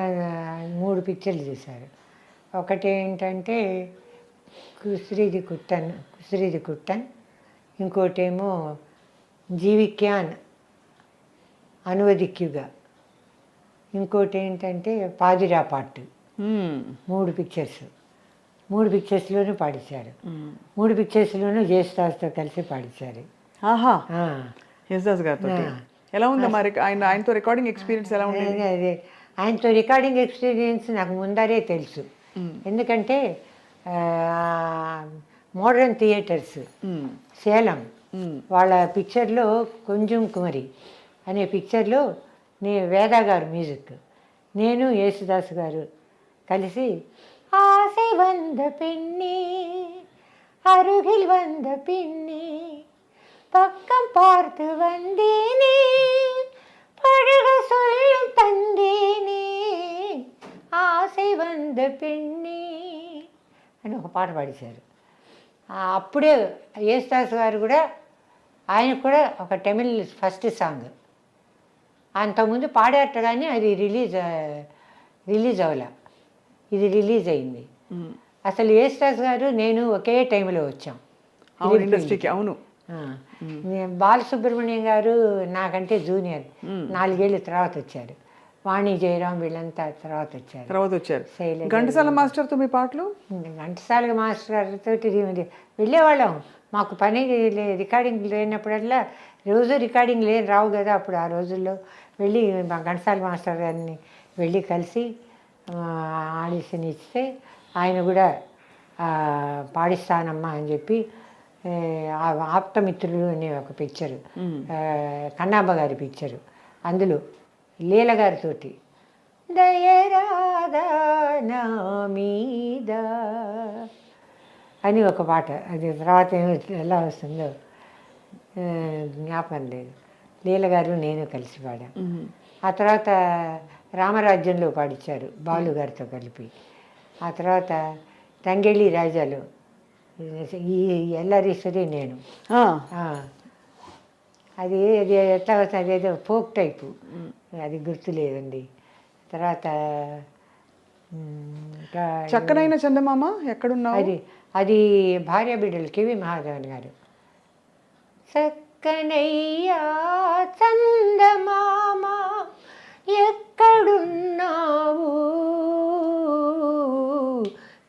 3 పిక్చర్లు చేశారు. ఒకటి ఏంటంటే కుస్రీది కుట్టన్, ఇంకోటేమో జీవిక్యాన్ అనువదిక్యుగా, ఇంకోటి ఏంటంటే పాదిరా పాటు. 3 పిక్చర్స్. 3 పిక్చర్స్లోనూ పాడించారు. 3 పిక్చర్స్లోనూ జయసుదాస్తో కలిసి పాడించారు. ఆహా, యేసుదాస్ గారితో ఎలా ఉందా మరి? ఆయనతో రికార్డింగ్ ఎక్స్పీరియన్స్ ఎలా ఉంది? అదే ఆయనతో రికార్డింగ్ ఎక్స్పీరియన్స్ నాకు ముందరే తెలుసు. ఎందుకంటే మోడర్న్ థియేటర్స్ సేలం వాళ్ళ పిక్చర్లో కొంచెం కుమరి అనే పిక్చర్లో వేదా గారు మ్యూజిక్, నేను యేసుదాస్ గారు కలిసి ఆసై వంద పెన్ని అరుగిల్ వంద పిన్ని பக்கம் பார்த்து வந்தேனே பழக சொல்லும் தந்தேனே ఆశை వంద పెన్ని అని ఒక పాట పాడేశారు. అప్పుడే యేసుదాస్ గారు కూడా, ఆయనకు కూడా ఒక తమిళ్ ఫస్ట్ సాంగ్ అంతకుముందు పాడారట, కానీ అది రిలీజ్ అవ్వలే. ఇది రిలీజ్ అయింది. అసలు యేసుదాస్ గారు నేను ఒకే టైంలో వచ్చాం ఇండస్ట్రీకి. అవును. బాలసుబ్రహ్మణ్యం గారు నాకంటే జూనియర్, 4 ఏళ్ళ తర్వాత వచ్చారు. వాణి జయరాం వీళ్ళంతా తర్వాత వచ్చారు. ఘంటసాల మాస్టర్తో మీ పాటలు? ఘంటసాల మాస్టర్ గారితో వెళ్ళేవాళ్ళం. మాకు పని రికార్డింగ్ లేనప్పుడల్లా, రోజు రికార్డింగ్ రావు కదా అప్పుడు. ఆ రోజుల్లో వెళ్ళి మా ఘంటసాల మాస్టర్ గారిని వెళ్ళి కలిసి ఆడిషన్ ఇస్తే ఆయన కూడా పాడిస్తానమ్మా అని చెప్పి ఆప్తమిత్రులు అనే ఒక పిక్చరు, కన్నాంబ గారి పిక్చరు, అందులో లీల గారితోటి దయరాదా నా మీద అని ఒక పాట. అది తర్వాత ఎలా వస్తుందో జ్ఞాపకం లేదు. లీల గారు నేను కలిసి పాడాం. ఆ తర్వాత రామరాజ్యంలో పాడించారు బాలు గారితో కలిపి. ఆ తర్వాత తంగెళ్ళి రాజాలో ఈ ఎల్లారీశ్వరి నేను. అది ఎట్లా వస్తుంది, అదేదో ఫోక్ టైపు, అది గుర్తులేదండి. తర్వాత చక్కనైన చందమామ ఎక్కడున్నావు, అది భార్య బిడ్డలు కెవి మహాదేవన్ గారు. చక్కనయ్యా చందమామ ఎక్కడున్నావు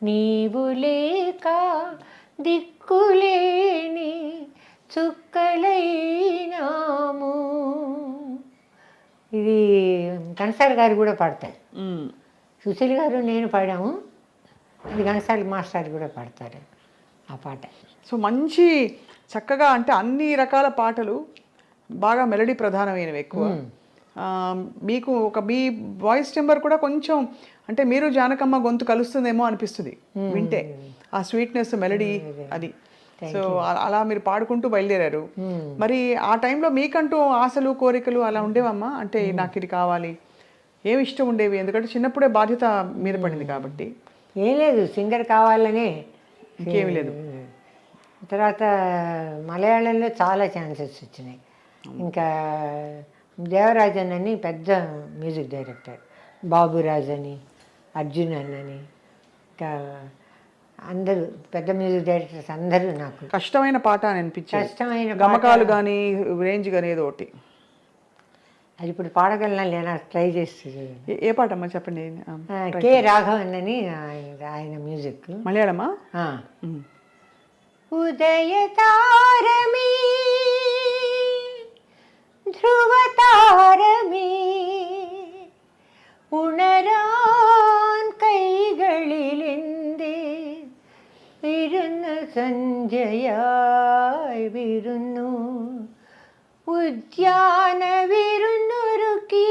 నీవు లేక దిక్కులేని చుక్కలైనాము. ఇది ఘంటసాల గారు కూడా పాడతారు. సుశీల్ గారు నేను పాడాము. ఇది ఘంటసాల మాస్టర్ కూడా పాడతారు ఆ పాట. సో మంచి చక్కగా, అంటే అన్ని రకాల పాటలు బాగా మెలడీ ప్రధానమైనవి ఎక్కువ. మీకు మీ వాయిస్ టెంబర్ కూడా కొంచెం, అంటే మీరు జానకమ్మ గొంతు కలుస్తుందేమో అనిపిస్తుంది వింటే, ఆ స్వీట్నెస్ మెలడీ అది. సో అలా మీరు పాడుకుంటూ బయలుదేరారు. మరి ఆ టైంలో మీకంటూ ఆశలు కోరికలు అలా ఉండేవమ్మా? అంటే నాకు ఇది కావాలి, ఏమి ఇష్టం ఉండేవి? ఎందుకంటే చిన్నప్పుడే బాధ్యత మీద పడింది కాబట్టి. ఏం లేదు, సింగర్ కావాలనే, ఇంకేమీ లేదు. తర్వాత మలయాళంలో చాలా ఛాన్సెస్ వచ్చినాయి. ఇంకా దేవరాజన్ అని పెద్ద మ్యూజిక్ డైరెక్టర్, బాబురాజ్ అని, అర్జున్ అని, ఇంకా అందరూ పెద్ద మ్యూజిక్ డైరెక్టర్స్ అందరూ నాకు కష్టమైన పాట అని అనిపించింది. కష్టమైన గమకాలు కానీ రేంజ్ కానీ ఏదో ఒకటి. అది ఇప్పుడు పాడగలనా లేనా ట్రై చేస్తుంది. ఏ పాట అమ్మా చెప్పండి. కె రాఘవన్ అని ఆయన మ్యూజిక్. మలయాళమా? ఉదయ తారమీ ധ്രുവ താരമേ ഉണരാൻ കൈകളിലെന്തേ വിരുന്ന് സന്ധ്യയായി വിരുന്നു ഉദ്യാന വിരുന്നൊരുക്കി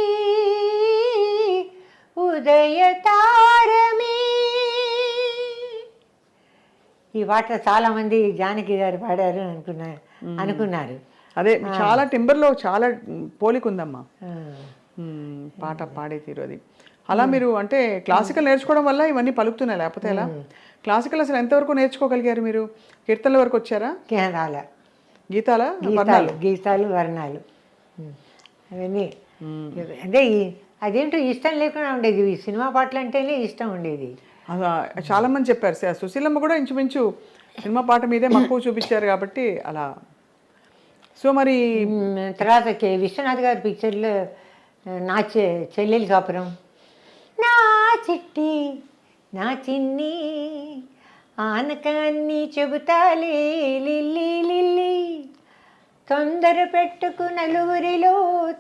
ఉదయ తారమే. ఈ పాట చాలా మంది జానకి గారు పాడారు అనుకున్నారు. అదే చాలా టింబర్లో చాలా పోలిక ఉందమ్మా పాట పాడే తీరు. అది అలా మీరు అంటే క్లాసికల్ నేర్చుకోవడం వల్ల ఇవన్నీ పలుకుతున్నాయి, లేకపోతే ఎలా? క్లాసికల్ అసలు ఎంతవరకు నేర్చుకోగలిగారు మీరు? కీర్తనల వరకు వచ్చారా? రాలే. గీతాలు వర్ణాలు అవన్నీ అంటే అదేంటో ఇష్టం లేకుండా ఉండేది. ఈ సినిమా పాటలు అంటేనే ఇష్టం ఉండేది. చాలా మంది చెప్పారు. సుశీలమ్మ కూడా ఇంచుమించు సినిమా పాట మీదే మక్కువ చూపించారు కాబట్టి అలా. సో మరి తర్వాత విశ్వనాథ్ గారి పిక్చర్లో నా చెల్లెలి కాపురం, నా చిట్టి నా చిన్ని ఆనకాన్ని చెబుతాలే లిల్లీ లిల్లీ, తొందర పెట్టుకు నలుగురిలో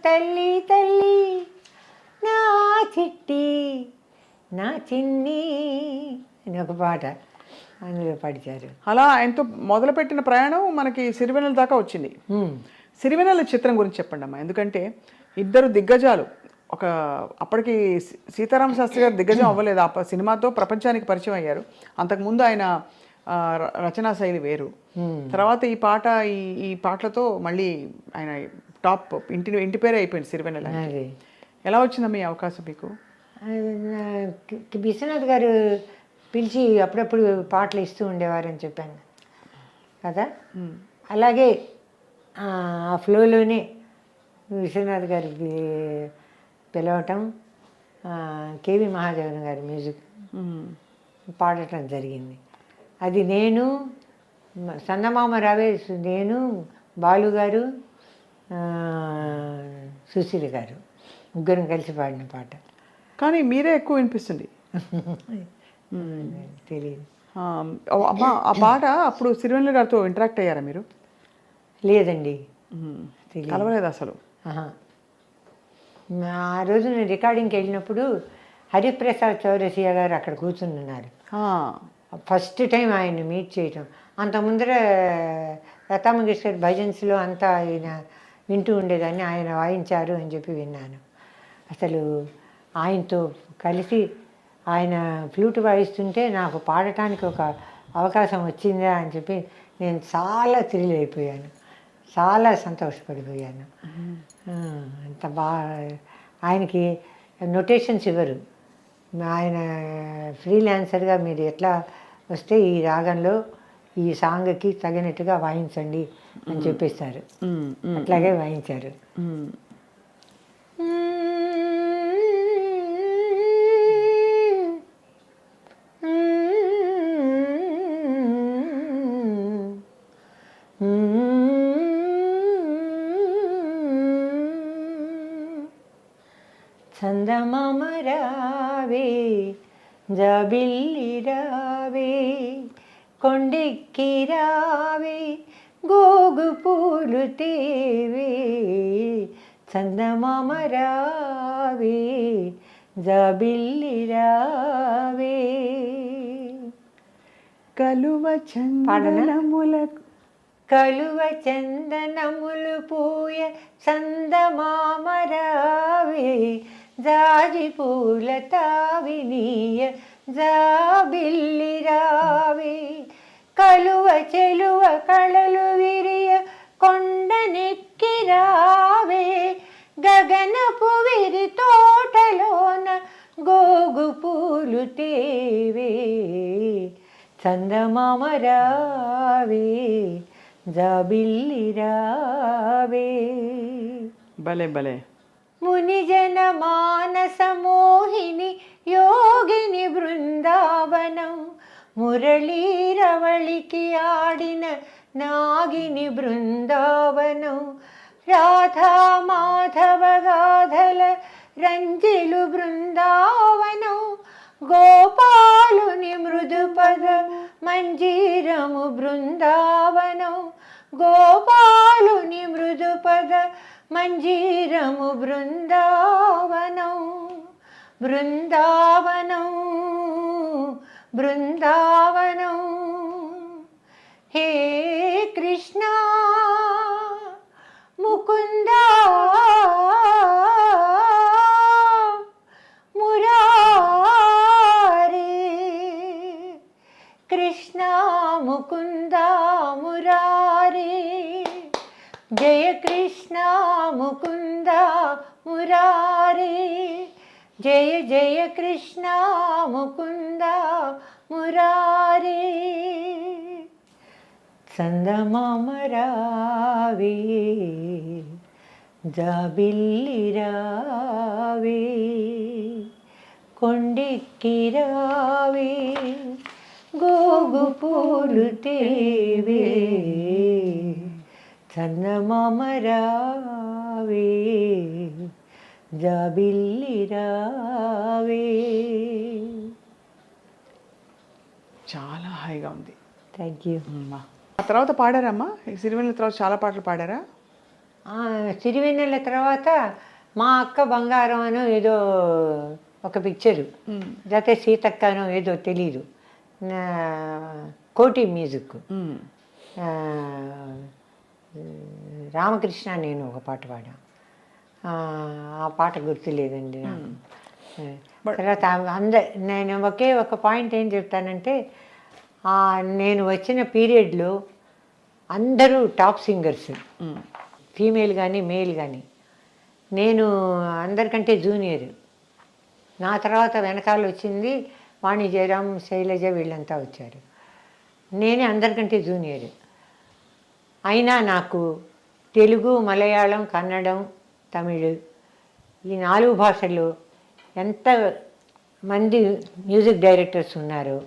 తల్లి తల్లి, నా చిట్టి నా చిన్ని అని ఒక పాట అందులో పాడిచారు. అలా ఆయనతో మొదలుపెట్టిన ప్రయాణం మనకి సిరివెన్నెల దాకా వచ్చింది. సిరివెన్నెల చిత్రం గురించి చెప్పండి అమ్మా. ఎందుకంటే ఇద్దరు దిగ్గజాలు, ఒక అప్పటికి సీతారామ శాస్త్రి గారు దిగ్గజం అవ్వలేదు, ఆ సినిమాతో ప్రపంచానికి పరిచయం అయ్యారు. అంతకుముందు ఆయన రచనా శైలి వేరు. తర్వాత ఈ పాటలతో మళ్ళీ ఆయన టాప్ ఇంటి పేరే అయిపోయింది సిరివెన్నెల. ఎలా వచ్చిందమ్మా ఈ అవకాశం మీకు? విశ్వనాథ్ గారు పిలిచి అప్పుడప్పుడు పాటలు ఇస్తూ ఉండేవారని చెప్పాను కదా. అలాగే ఆ ఫ్లోలోనే విశ్వనాథ్ గారు పిలవటం, కేవి మహాదేవన్ గారి మ్యూజిక్ పాడటం జరిగింది. అది నేను, చందమామ రావే, నేను, బాలు గారు, సుశీల గారు ముగ్గురం కలిసి పాడిన పాట. కానీ మీరే ఎక్కువ వినిపిస్తుంది. తెలియదు అమ్మా. ఆ పాట అప్పుడు సిరివెన్నెల గారితో ఇంటరాక్ట్ అయ్యారా మీరు? లేదండి, కలవలేదు అసలు. ఆ రోజు నేను రికార్డింగ్కి వెళ్ళినప్పుడు హరిప్రసాద్ చౌరసియా గారు అక్కడ కూర్చుని ఉన్నారు. ఫస్ట్ టైం ఆయన్ని మీట్ చేయటం. అంత ముందర లతా మంగేష్కర్ భజన్స్లో అంతా ఆయన వింటూ ఉండేదాన్ని, ఆయన వాయించారు అని చెప్పి విన్నాను. అసలు ఆయనతో కలిసి ఆయన ఫ్లూట్ వాయిస్తుంటే నాకు పాడటానికి ఒక అవకాశం వచ్చిందా అని చెప్పి నేను చాలా థ్రిల్ అయిపోయాను, చాలా సంతోషపడిపోయాను. అంత ఆయనకి నొటేషన్స్ ఇవ్వరు. ఆయన ఫ్రీలాన్సర్గా మీరు ఎట్లా వస్తే ఈ రాగంలో ఈ సాంగ్కి తగినట్టుగా వాయించండి అని చెప్పేస్తారు. అట్లాగే వాయించారు. చందమామ రావే జాబిల్లి రావే కొండెక్కి రావే గోగు పూలు తేవే, చందమామ రావే జాబిల్లి రావే. కలువ చందనములకు కలువ చందనములు పూయ చందమామ రావే జాజి పూల తావినీయ జాబిల్లి రావే, కలువ చెలువ కళలు విరియ కొండనెక్కి రావే గగనపు విరి తోటలోన గోగు పూలు తేవే, చందమామ రావే జాబిల్లి రావే. భలే భలే. మునిజన మానస మోహిని యోగిని బృందావనం, మురళీరవళికి ఆడిన నాగిని బృందావనం, రాధా మాధవ గాధల రంజిలు బృందావనం, గోపాలుని మృదుపద మంజీరము బృందావనం, గోపాలుని మృదుపద మంజీరము బృందావనం, బృందావనం బృందావనం. హే కృష్ణ ముకుంద మురారే, కృష్ణ ముకుంద మురారే, జయ కృష్ణ ముకుంద మురారే, జయ జయ కృష్ణ ముకుంద మురారే. చందమామ రావే, జాబిల్లి రావే, కొండెక్కి రావే, గోగు పూలు తేవే, చందమామ రావే, జాబిల్లి రావే. చాలా హాయిగా ఉంది. Thank you. అమ్మా ఆ తర్వాత పాడారమ్మా ఈ సిరివెన్నెల తర్వాత చాలా పాటలు పాడారా? సిరివెన్నెల తర్వాత మా అక్క బంగారం అనో ఏదో ఒక పిక్చరు, లేకపోతే సీతక్క అనో ఏదో తెలీదు, కోటి మ్యూజిక్, రామకృష్ణ నేను ఒక పాట పాడా, ఆ పాట గుర్తులేదండి నాకు. తర్వాత నేను ఒకే ఒక పాయింట్ ఏం చెప్తానంటే, నేను వచ్చిన పీరియడ్లో అందరూ టాప్ సింగర్స్, ఫీమేల్ కానీ మేల్ కానీ. నేను అందరికంటే జూనియర్. నా తర్వాత వెనకాల వచ్చింది వాణి జయరాం, శైలజ, వీళ్ళంతా వచ్చారు. నేనే అందరికంటే జూనియర్. అయినా నాకు తెలుగు, మలయాళం, కన్నడం, తమిళ్ ఈ 4 భాషల్లో ఎంత మంది మ్యూజిక్ డైరెక్టర్స్ ఉన్నారు.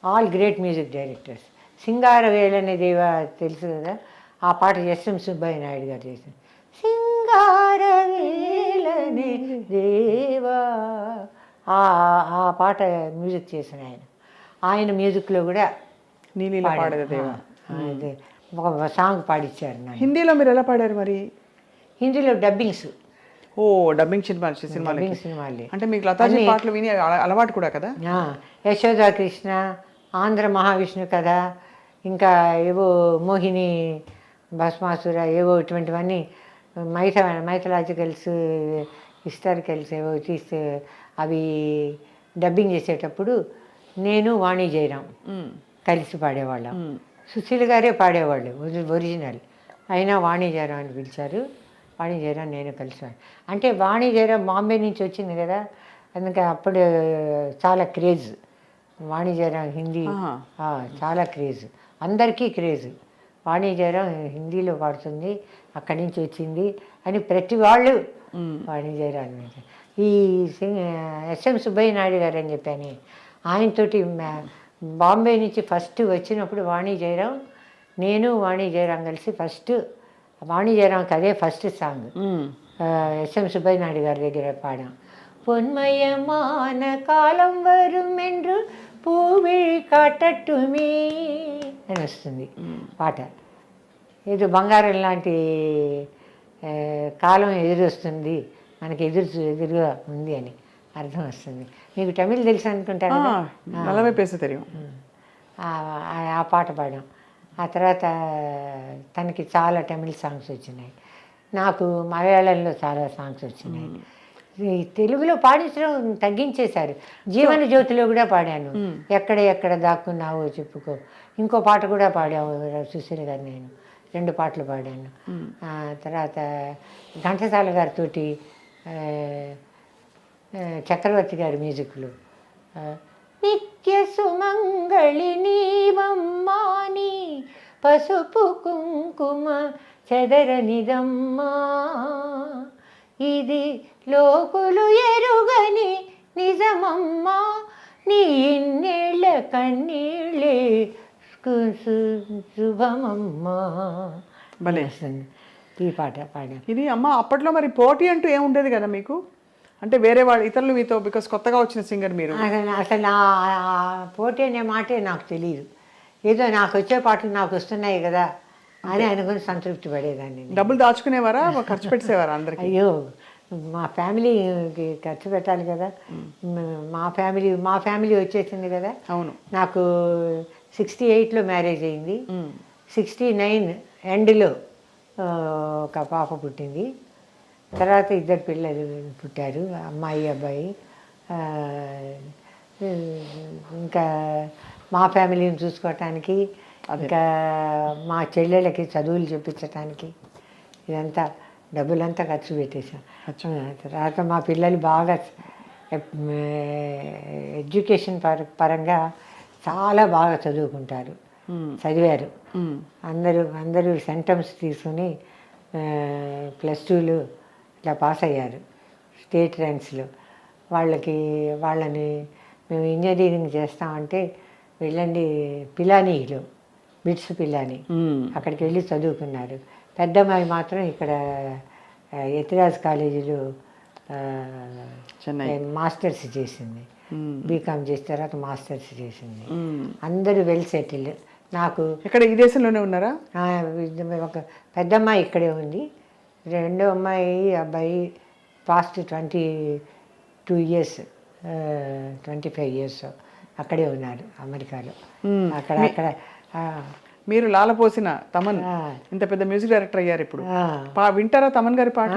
All great music directors. సింగారవేలనే దేవా తెలుసు కదా, ఆ పాట ఎస్ఎం సుబ్బయ్య నాయుడు గారు చేశారు. సింగారవేలనే దేవా, ఆ పాట మ్యూజిక్ చేసిన ఆయన మ్యూజిక్లో కూడా నీలీల పాడేది దేవా ఒక సాంగ్ పాడిచ్చారు నాకు. హిందీలో మీరు ఎలా పాడారు మరి? హిందీలో డబ్బింగ్స్. ఓ డబ్బింగ్ సినిమాలు సినిమాలు అంటే మీకు లతాజీ పాటలు విని అలవాటు కూడా కదా? యశోదా కృష్ణ, ఆంధ్ర మహావిష్ణు కథ, ఇంకా ఏవో మోహిని, భస్మాసుర, ఏవో ఇటువంటివన్నీ మైథలాజికల్స్, హిస్టారికల్స్ ఏవో తీస్తే అవి డబ్బింగ్ చేసేటప్పుడు నేను వాణి జయరాం కలిసి పాడేవాళ్ళం. సుశీల్ గారే పాడేవాళ్ళు ఒరిజినల్, అయినా వాణి జయరాం అని పిలిచారు. వాణి జయరాం నేను కలిసాను. అంటే వాణి జయరాం బాంబే నుంచి వచ్చింది కదా, అందుకే అప్పుడు చాలా క్రేజ్. వాణి జయరాం హిందీ చాలా క్రేజ్, అందరికీ క్రేజ్. వాణి జయరాం హిందీలో పాడుతుంది, అక్కడి నుంచి వచ్చింది అని ప్రతి వాళ్ళు వాణి జయరాం. ఈ ఎస్ఎం సుబ్బయ్య నాయుడు గారు అని చెప్పాను, ఆయనతోటి బాంబే నుంచి ఫస్ట్ వచ్చినప్పుడు వాణి జయరాం, నేను వాణి జయరాం కలిసి ఫస్ట్ వాణి జయరాంకి అదే first song S M Subbaiah Naidu గారి దగ్గర పాడాం. பொன்மயமான కాలం వரும் என்று పూవిళి కాటట్టుమీ అని వస్తుంది పాట. ఏదో బంగారం లాంటి కాలం ఎదురొస్తుంది, మనకి ఎదురుగా ఉంది అని అర్థం వస్తుంది. మీకు తమిళ్ తెలుసు అనుకుంటారు, ఆ పాట పాడాం. ఆ తర్వాత తనకి చాలా తమిళ్ సాంగ్స్ వచ్చినాయి, నాకు మలయాళంలో చాలా సాంగ్స్ వచ్చినాయి. తెలుగులో పాడించడం తగ్గించేశారు. జీవన జ్యోతిలో కూడా పాడాను, ఎక్కడ ఎక్కడ దాక్కున్నావో చెప్పుకో. ఇంకో పాట కూడా పాడాము సుశీల గారు, నేను 2 పాటలు పాడాను. తర్వాత ఘంటసాల గారితో చక్రవర్తి గారి మ్యూజిక్లు నిత్య సుమంగళి నీవమ్మాని పసుపు కుంకుమ చెదరనిదమ్మా, ఇది లోకులు ఎరుగని నిజమమ్మా, నీ ఇన్నేళ్ళ కన్నీళ్ళే శుభమమ్మా. భలే. ఈ పాట పాడా. ఇది అమ్మ అప్పట్లో మరి పోటీ అంటూ ఏముండేది కదా మీకు, అంటే వేరే వాళ్ళు ఇతరులు మీతో, బికాస్ కొత్తగా వచ్చిన సింగర్ మీరు. అసలు ఆ పోటీ అనే మాటే నాకు తెలియదు. ఏదో నాకు వచ్చే పాటలు నాకు వస్తున్నాయి కదా అని అనుకుని సంతృప్తి పడేదాన్ని. డబ్బులు దాచుకునేవారా, ఖర్చు పెట్టేవారా అందరికి? అయ్యో, మా ఫ్యామిలీకి ఖర్చు పెట్టాలి కదా. మా ఫ్యామిలీ వచ్చేసింది కదా. అవును. నాకు 68లో మ్యారేజ్ అయింది. 69 ఎండ్లో ఒక పాప పుట్టింది. తర్వాత 2 పిల్లలు పుట్టారు, అమ్మాయి అబ్బాయి. ఇంకా మా ఫ్యామిలీని చూసుకోవటానికి, ఇంకా మా చెల్లెళ్ళకి చదువులు చెప్పించటానికి ఇదంతా డబ్బులంతా ఖర్చు పెట్టేశాం. తర్వాత మా పిల్లలు బాగా ఎడ్యుకేషన్ పరంగా చాలా బాగా చదువుకుంటారు, చదివారు. అందరూ సెంటమ్స్ తీసుకుని +2 ఇట్లా పాస్ అయ్యారు స్టేట్ ర్యాంక్స్లో. వాళ్ళని మేము ఇంజనీరింగ్ చేస్తామంటే వెళ్ళండి పిలానీలో, బిట్స్ పిలానీ, అక్కడికి వెళ్ళి చదువుకున్నారు. పెద్దమ్మాయి మాత్రం ఇక్కడ యతిరాజ్ కాలేజీలో మాస్టర్స్ చేసింది. బీకామ్ చేసిన తర్వాత మాస్టర్స్ చేసింది. అందరూ వెల్ సెటిల్. నాకు ఇక్కడ ఈ దేశంలోనే ఉన్నారా? ఒక పెద్దమ్మాయి ఇక్కడే ఉంది, రెండో అబ్బాయి పాస్ట్ 22 years 25 years అక్కడే ఉన్నారు అమెరికాలో. అక్కడ మీరు లాలపోసిన తమన్ ఇంత పెద్ద మ్యూజిక్ డైరెక్టర్ అయ్యారు ఇప్పుడు. వింటారా తమన్ గారి పాట?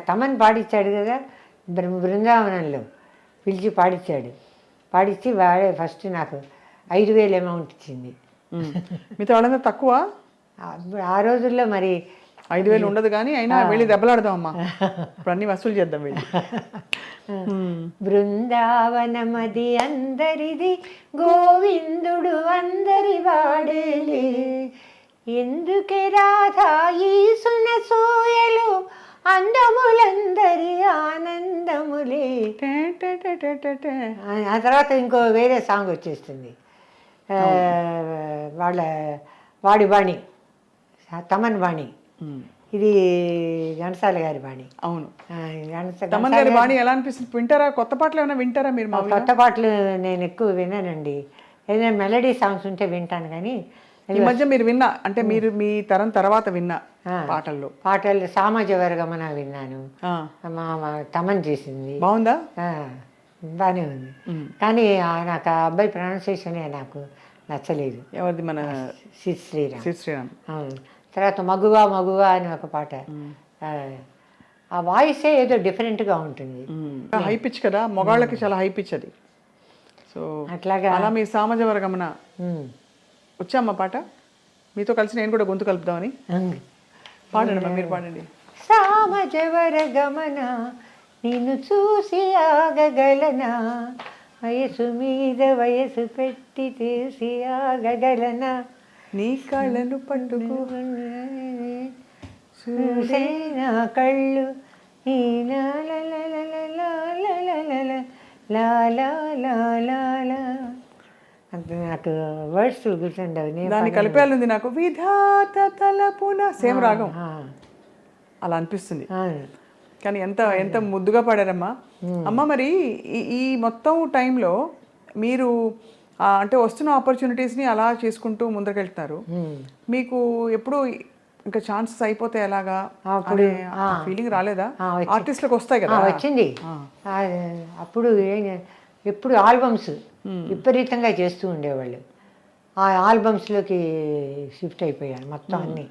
తమన్ పాడించాడు కదా బృందావనంలో, పిలిచి పాడించి వాడే ఫస్ట్ నాకు 5,000 అమౌంట్ ఇచ్చింది. మీతో వాళ్ళంతా తక్కువ ఆ రోజుల్లో. మరి 5,000 ఉండదు కానీ అయినా వెళ్ళి దెబ్బలాడదాం అమ్మా, ఇప్పుడు అన్ని వసూలు చేద్దాం వెళ్ళి. బృందావనమది అందరిది, గోవిందుడు అందరి వాడేలే, ఎందుకే రాధా ఈసున సూయలు, అందములందరి ఆనందములే. ఆ తర్వాత ఇంకో వేరే సాంగ్ వచ్చేస్తుంది, వాడి బాణి, తమన్ బాణి. ఇది ఘంటసాల గారి బాణి. అవును, తమన్ గారి బాణి ఎలా అనిపిస్తుంది? వింటారా? కొత్త పాటలు ఏమైనా వింటారా మీరు? కొత్త పాటలు నేను ఎక్కువ విన్నానండి. ఏదైనా మెలడీ సాంగ్స్ ఉంటే వింటాను. కానీ ఈ మధ్య మీరు విన్నా, అంటే మీరు మీ తరం తర్వాత విన్న పాటలు సామజవర్గమన విన్నాను, తమన్ చేసింది. బాగుందా? బాగానే ఉంది. కానీ నాకు ఆ అబ్బాయి ప్రొనౌన్సియేషనే నాకు నచ్చలేదు. ఎవరిది? మన శ్రీరామ్. తర్వాత మగువా అని ఒక పాట, ఆ వాయిసే ఏదో డిఫరెంట్గా ఉంటుంది. హై పిచ్ కదా, మగాళ్ళకి చాలా హై పిచ్ అది. సో అట్లాగా అలా మీ సామజవర్గమన వచ్చామ్మా పాట. మీతో కలిసి నేను కూడా గొంతు కలుపుదామని. పాడండి, మీరు పాడండి. సామజవర్గమన నిన్ను చూసి ఆగగలనా, వయసు మీద వయసు పెట్టి తీసి ఆగగలనా, నీ కళ్ళను పట్టుకు చూసే నా కళ్ళు నాకు వర్డ్స్ గుర్తుండవు. దాన్ని కలిపేయాలి నాకు. విధాత తలపున సేమ్ రాగం అలా అనిపిస్తుంది. కానీ ఎంత ముద్దుగా పాడారమ్మా. అమ్మ మరి ఈ మొత్తం టైంలో మీరు అంటే వస్తున్న ఆపర్చునిటీస్ని అలా చేసుకుంటూ ముందరకెళ్తున్నారు. మీకు ఎప్పుడు ఇంకా ఛాన్సెస్ అయిపోతే ఎలాగా ఫీలింగ్ రాలేదా? ఆర్టిస్ట్లకు వస్తాయి కదా. వచ్చింది. అప్పుడు ఎప్పుడు ఆల్బమ్స్ విపరీతంగా చేస్తూ ఉండేవాళ్ళు. ఆ ఆల్బమ్స్లోకి షిఫ్ట్ అయిపోయాను మొత్తం. అన్ని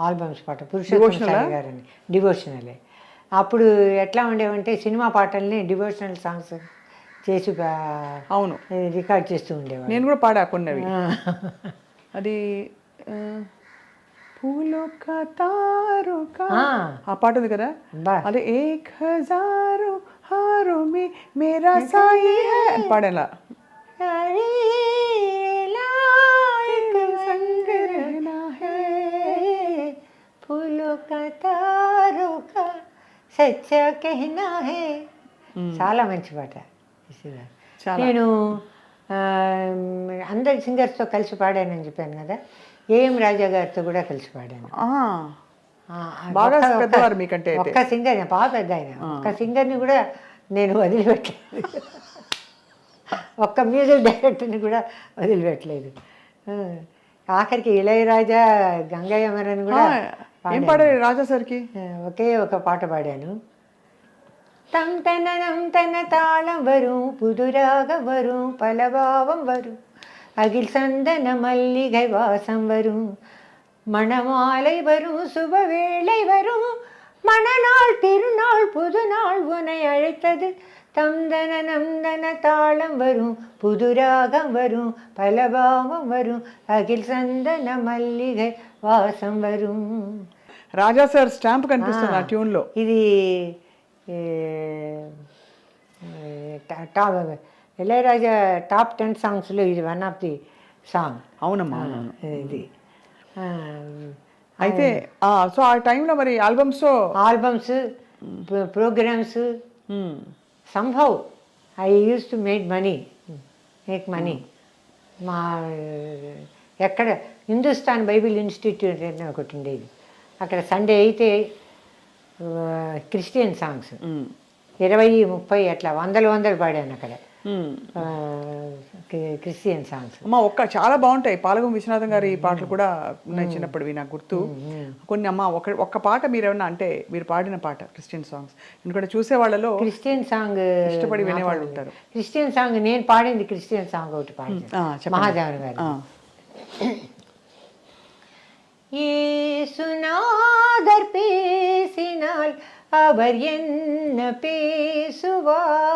ఆల్బమ్స్ పాట పురుషోత్తమ గారని డివోషనలే. అప్పుడు ఎట్లా ఉండేవంటే సినిమా పాటల్ని డివోషనల్ సాంగ్స్ చేసి అవును రికార్డ్ చేస్తూ ఉండేవాడు. నేను కూడా పాడా కొన్నవి. అది పూలొక తారుక ఆ పాట ఉంది కదా, అదే 1000 హారో మే మేరా సాయి హై పాడేలా. का तारों का सच्चा कहना है. చాలా మంచి పాట. చాలా. నేను అందరి సింగర్స్తో కలిసి పాడానని చెప్పాను కదా, ఏఎం రాజా గారితో కూడా కలిసి పాడాను. బాగా పెద్దవారు మీకంటే అయితే. ఒక్క సింగర్ బాగా పెద్ద ఆయన, ఒక్క సింగర్ని కూడా నేను వదిలిపెట్టలేదు, ఒక్క మ్యూజిక్ డైరెక్టర్ని కూడా వదిలిపెట్టలేదు. ఆఖరికి ఇళయరాజా, గంగయ్య అమరన్ కూడా ఏం పాడారు రాజా సార్కి? ఒకే ఒక పాట పాడాను. தம் தனனம் தன தாளம் வரும், புதுராகம் வரும், பலபாவம் வரும், அகில் சந்தன மல்லிகை வாசம் வரும், மணமாலை வரும், சுபவேளை வரும், மணநாள் திருநாள் புதுநாள் உன்னை அழைத்தது. தம் தனனம் தன தாளம் வரும், புதுராகம் வரும், பலபாவம் வரும், அகில் சந்தன மல்லிகை வாசம் வரும். రాజా సార్ స్టాంప్ కనిపిస్తుంది ఆ ట్యూన్లో. ఇది ఇళయరాజా టాప్ 10 సాంగ్స్లో ఇది వన్ ఆఫ్ ది సాంగ్. అవునమ్మా. ఇది అయితే సో ఆ టైంలో మరి ఆల్బమ్స్ ప్రోగ్రామ్స్ సంభవ్ I use to make money. మా ఎక్కడ హిందుస్థాన్ బైబిల్ ఇన్స్టిట్యూట్ అని ఒకటి ఉండేది, అక్కడ సండే అయితే క్రిస్టియన్ సాంగ్స్ 20-30 అట్లా వందలు పాడాను అక్కడ క్రిస్టియన్ సాంగ్స్. అమ్మ చాలా బాగుంటాయి. పాలగం విశ్వనాథం గారి పాటలు కూడా ఉన్నాయి చిన్నప్పటివి నాకు గుర్తు కొన్ని. అమ్మ ఒక్క పాట మీరేమన్నా అంటే మీరు పాడిన పాట క్రిస్టియన్ సాంగ్స్, ఎందుకంటే చూసే వాళ్ళలో క్రిస్టియన్ సాంగ్ ఇష్టపడి వినేవాళ్ళు ఉంటారు. క్రిస్టియన్ సాంగ్ నేను పాడింది క్రిస్టియన్ సాంగ్ ఒకటి పాడింది మహాదేవన్ గారు. இயேசுநாதர் பேசினால் அவர் என்ன பேசுவார்,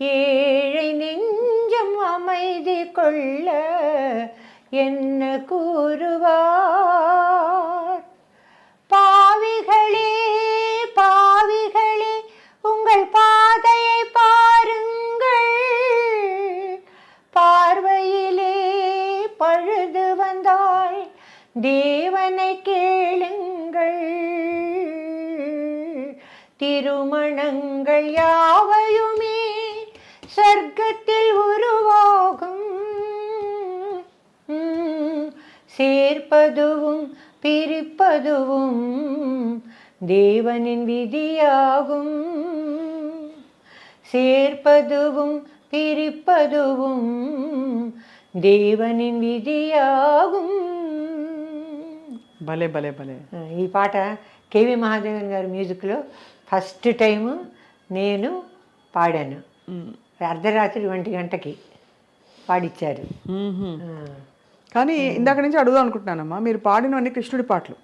ஏழை நெஞ்சம் அமைதி கொள்ள என்ன கூறுவார். பாவிகளே பாவிகளே உங்கள் பாதையை பாருங்கள், பார்வையிலே பழுது வந்தாய் தேவனை கேளுங்கள், திருமணங்கள் யாவையுமே சொர்க்கத்தில் உருவாகும், சேர்ப்பதுவும் பிரிப்பதுவும் தேவனின் விதியாகும், சேர்ப்பதுவும் பிரிப்பதுவும் தேவனின் విధియాగుం. భలే భలే భలే. ఈ పాట కేవి మహాదేవన్ గారి మ్యూజిక్లో ఫస్ట్ టైము నేను పాడాను. అర్ధరాత్రి 1 గంటకి పాడిచ్చారు. కానీ ఇందాక నుంచి అడుగుదాం అనుకుంటున్నానమ్మా, మీరు పాడినవన్నీ కృష్ణుడి పాటలు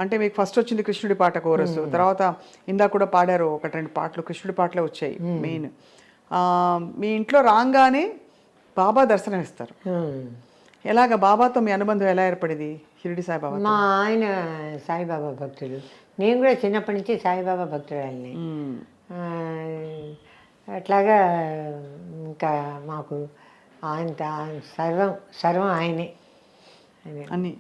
అంటే మీకు ఫస్ట్ వచ్చింది కృష్ణుడి పాట కోరస్, తర్వాత ఇందాక కూడా పాడారు 1-2 పాటలు కృష్ణుడి పాటలే వచ్చాయి మెయిన్. మీ ఇంట్లో రాగానే బాబా దర్శనం ఇస్తారు. ఎలాగ బాబాతో మీ అనుబంధం ఎలా ఏర్పడింది? షిరిడి సాయిబాబా. మా ఆయన సాయిబాబా భక్తులు, నేను కూడా చిన్నప్పటి నుంచి సాయిబాబా భక్తురాలని. అట్లాగా ఇంకా మాకు ఆయన సర్వం ఆయనే అన్ని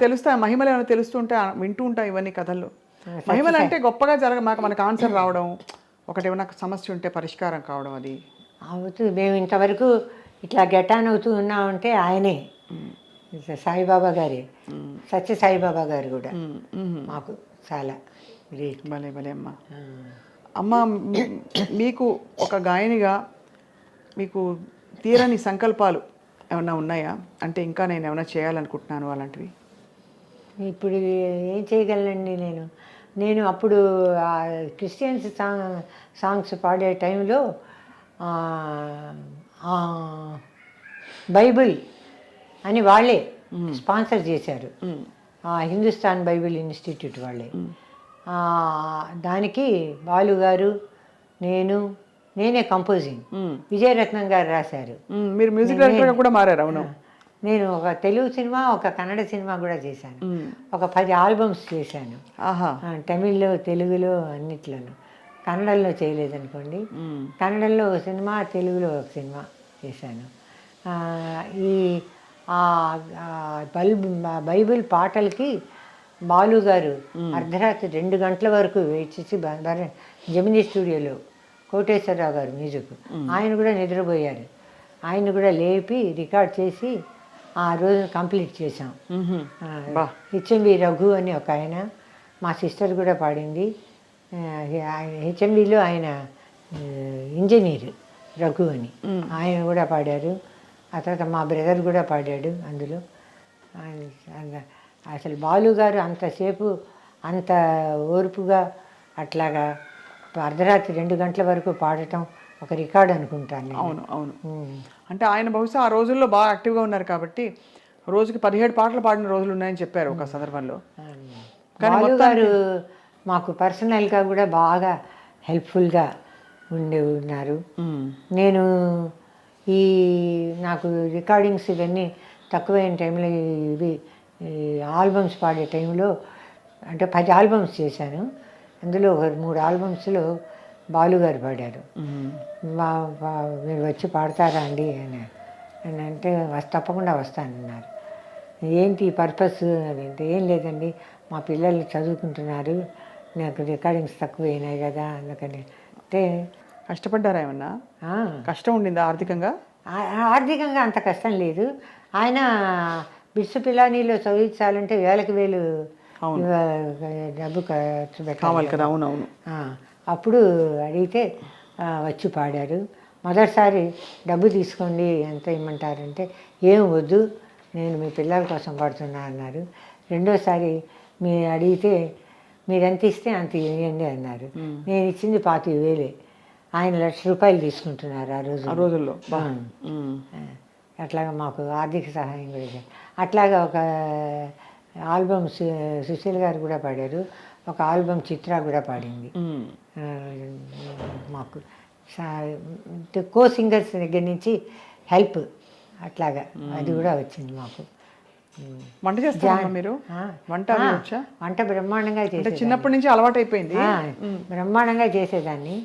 తెలుస్తాయి. మహిమలు ఏమైనా తెలుస్తుంటే వింటూ ఉంటాయి ఇవన్నీ కథల్లో. మహిమలు అంటే గొప్పగా మనకు ఆన్సర్ రావడం, ఒకటేమైనా సమస్య ఉంటే పరిష్కారం కావడం, అది అవుతుంది. మేము ఇంతవరకు ఇట్లా గెటాన్ అవుతూ ఉన్నామంటే ఆయనే, సాయిబాబా గారే, సత్య సాయిబాబా గారు కూడా మాకు చాలా గ్రేట్. భలే భలే అమ్మ. అమ్మ మీకు ఒక గాయనిగా మీకు తీరని సంకల్పాలు ఏమన్నా ఉన్నాయా? అంటే ఇంకా నేను ఏమైనా చేయాలనుకుంటున్నాను అలాంటివి. ఇప్పుడు ఏం చేయగలనండి నేను అప్పుడు క్రిస్టియన్స్ సాంగ్స్ పాడే టైంలో బైబిల్ అని వాళ్ళే స్పాన్సర్ చేశారు, హిందుస్థాన్ బైబిల్ ఇన్స్టిట్యూట్ వాళ్ళే. దానికి బాలు గారు నేనే కంపోజింగ్, విజయరత్నం గారు రాశారు. మీరు మ్యూజిక్ డైరెక్టర్గా కూడా మారారు? అవును. నేను ఒక తెలుగు సినిమా, ఒక కన్నడ సినిమా కూడా చేశాను, ఒక 10 ఆల్బమ్స్ చేశాను. తమిళ్లో, తెలుగులో, అన్నిట్లోనూ. కన్నడలో చేయలేదనుకోండి, కన్నడలో ఒక సినిమా, తెలుగులో ఒక సినిమా చేశాను. ఈ బైబిల్ పాటలకి బాలు గారు అర్ధరాత్రి 2 గంటల వరకు వేచేసి జమినీ స్టూడియోలో కోటేశ్వరరావు గారు మ్యూజిక్, ఆయన కూడా నిద్రపోయారు. ఆయన కూడా లేపి రికార్డ్ చేసి ఆ రోజు కంప్లీట్ చేసాం. హెచ్ఎంవి రఘు అని ఒక ఆయన, మా సిస్టర్ కూడా పాడింది. హెచ్ఎంవిలో ఆయన ఇంజనీర్ రఘు అని, ఆయన కూడా పాడారు. ఆ తర్వాత మా బ్రదర్ కూడా పాడాడు అందులో. అసలు బాలు గారు అంతసేపు అంత ఓర్పుగా అట్లాగా అర్ధరాత్రి 2 గంటల వరకు పాడటం ఒక రికార్డ్ అనుకుంటాను. అవును అవును. అంటే ఆయన బహుశా ఆ రోజుల్లో బాగా యాక్టివ్గా ఉన్నారు కాబట్టి రోజుకి 17 పాటలు పాడిన రోజులు ఉన్నాయని చెప్పారు ఒక సందర్భంలో. బాలు గారు మాకు పర్సనల్గా కూడా బాగా హెల్ప్ఫుల్గా ఉన్నారు. నేను నాకు రికార్డింగ్స్ ఇవన్నీ తక్కువైన టైంలో ఇవి ఆల్బమ్స్ పాడే టైంలో అంటే 10 ఆల్బమ్స్ చేశాను. అందులో ఒక 3 ఆల్బమ్స్లో బాలు గారు పాడారు. మీరు వచ్చి పాడతారా అండి అని అంటే తప్పకుండా వస్తానన్నారు. ఏంటి పర్పస్ అని అంటే ఏం లేదండి, మా పిల్లలు చదువుకుంటున్నారు, నాకు రికార్డింగ్స్ తక్కువ అయినాయి కదా అందుకని. అంటే కష్టపడ్డారా ఏమన్నా? కష్టం ఉండిందా ఆర్థికంగా? ఆర్థికంగా అంత కష్టం లేదు. ఆయన బిట్సు పిలానీలో చదివించాలంటే 1000 డబ్బు ఖర్చు పెట్టాలి కదా. అవునవును. అప్పుడు అడిగితే వచ్చి పాడారు. మొదటిసారి డబ్బు తీసుకోండి ఎంత ఇమ్మంటారంటే ఏం వద్దు, నేను మీ పిల్లల కోసం పాడుతున్నా అన్నారు. రెండోసారి మీరు అడిగితే మీరు ఎంత ఇస్తే అంత ఇవ్వండి అన్నారు. నేను ఇచ్చింది 25,000. ఆయన ₹1,00,000 తీసుకుంటున్నారు ఆ రోజుల్లో. అట్లాగా మాకు ఆర్థిక సహాయం కూడా. అట్లాగా ఒక ఆల్బమ్ సుశీల్ గారు కూడా పాడారు, ఒక ఆల్బమ్ చిత్ర కూడా పాడింది. మాకు కో సింగర్స్ దగ్గర నుంచి హెల్ప్ అట్లాగా అది కూడా వచ్చింది మాకు. వంట చేస్తారా మీరు? వంట బ్రహ్మాండంగా చేసేది. చిన్నప్పటి నుంచి అలవాటు అయిపోయింది. బ్రహ్మాండంగా చేసేదాన్ని.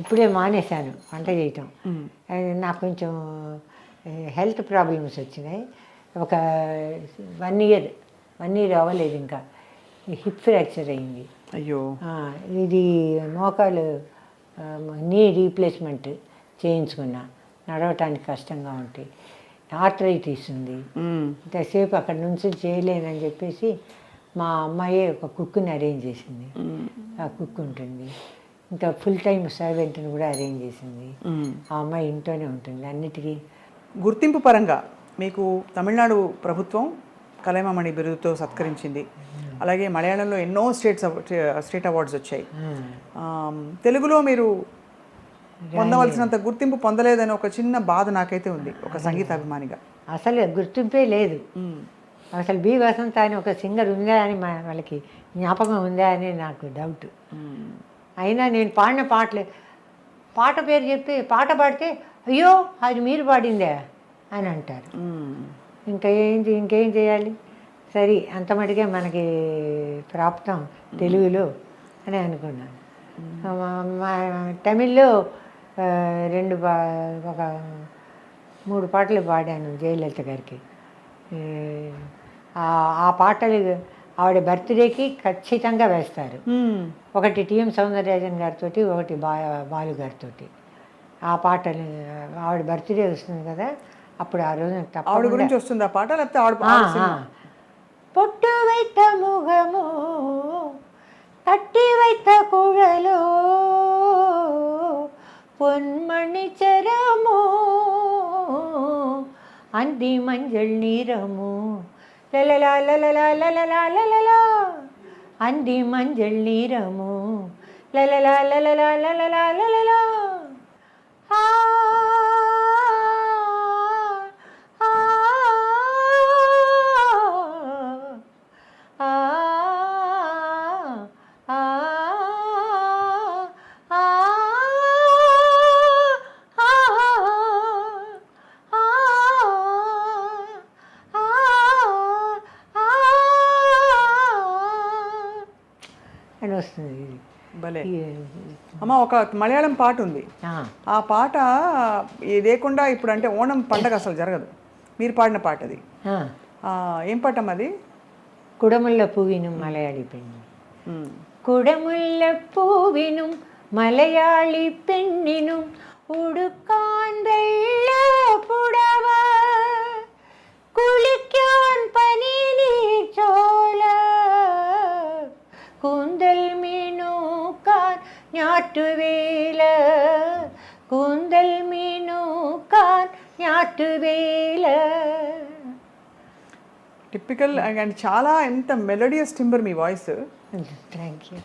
ఇప్పుడే మానేశాను వంట చేయటం. నాకు కొంచెం హెల్త్ ప్రాబ్లమ్స్ వచ్చినాయి. ఒక 1 ఇయర్ అవ్వలేదు ఇంకా, హిప్ ఫ్రాక్చర్ అయింది. అయ్యో. ఇది మోకాలు నీ రీప్లేస్మెంట్ చేయించుకున్నా, నడవటానికి కష్టంగా ఉంటాయి. ఆర్థరైటిస్ ఉంది, ఇంతసేపు అక్కడ నుంచి చేయలేనని చెప్పేసి మా అమ్మాయే ఒక కుక్ని అరేంజ్ చేసింది. ఆ కుక్ ఉంటుంది, ఇంకా ఫుల్ టైం సర్వెంట్ని కూడా అరేంజ్ చేసింది. ఆ అమ్మాయి ఇంట్లోనే ఉంటుంది అన్నిటికీ. గుర్తింపు పరంగా మీకు తమిళనాడు ప్రభుత్వం కలైమామణి బిరుదుతో సత్కరించింది. అలాగే మలయాళంలో ఎన్నో స్టేట్ అవార్డ్స్ వచ్చాయి. తెలుగులో మీరు పొందవలసినంత గుర్తింపు పొందలేదని ఒక చిన్న బాధ నాకైతే ఉంది ఒక సంగీత అభిమానిగా. అసలు గుర్తింపే లేదు. అసలు బి వసంత అని ఒక సింగర్ ఉందా అని వాళ్ళకి జ్ఞాపకం ఉందా అని నాకు డౌట్. అయినా నేను పాడిన పాట పేరు చెప్పి పాట పాడితే అయ్యో అది మీరు పాడిందే అని అంటారు. ఇంకేం చేయాలి, సరే అంత మటుకే మనకి ప్రాప్తం తెలుగులో అని అనుకున్నాను. తమిళ్లో 3 పాటలు పాడాను జయలలిత గారికి. ఆ పాటలు ఆవిడ బర్త్డేకి ఖచ్చితంగా వేస్తారు. ఒకటి టిఎం సౌందరరాజన్ గారితో, ఒకటి బాలు గారితో. ఆ పాటలు ఆవిడ బర్త్డే వస్తుంది కదా, అప్పుడు ఆ రోజు ఆవిడ గురించి వస్తుంది ఆ పాట. లేకపోతే పొట్టు వైత ముఖము తట్టి వైత కుഴలో பொன்மணி சரமோ அந்தி மஞ்சள் நீரமோ லலலா லலலா லலலா லலலா அந்தி மஞ்சள் நீரமோ லலலா லலலா லலலா லலலா ஆ అని వస్తుంది. భలే అమ్మ. ఒక మలయాళం పాట ఉంది, ఆ పాట లేకుండా ఇప్పుడు అంటే ఓణం పండగ అసలు జరగదు. మీరు పాడిన పాట అది ఏం పాట అమ్మా అది? కుడముళ్ళ పువ్విను మలయాళీ పెన్ను. మ్మ్. കുടമുല്ല പൂവിനും മലയാളി പെണ്ണിനും ഉടുക്കാൻ വെള്ള പുടവ, കുളിക്കാൻ പനിനീർ ചോല, കൂന്തൽ മീനൂക്കാൻ ഞാറ്റുവേല, കൂന്തൽ മീനൂക്കാൻ ഞാറ്റുവേല. టిపికల్ అండ్ చాలా ఎంత melodious timber me voice. Thank you.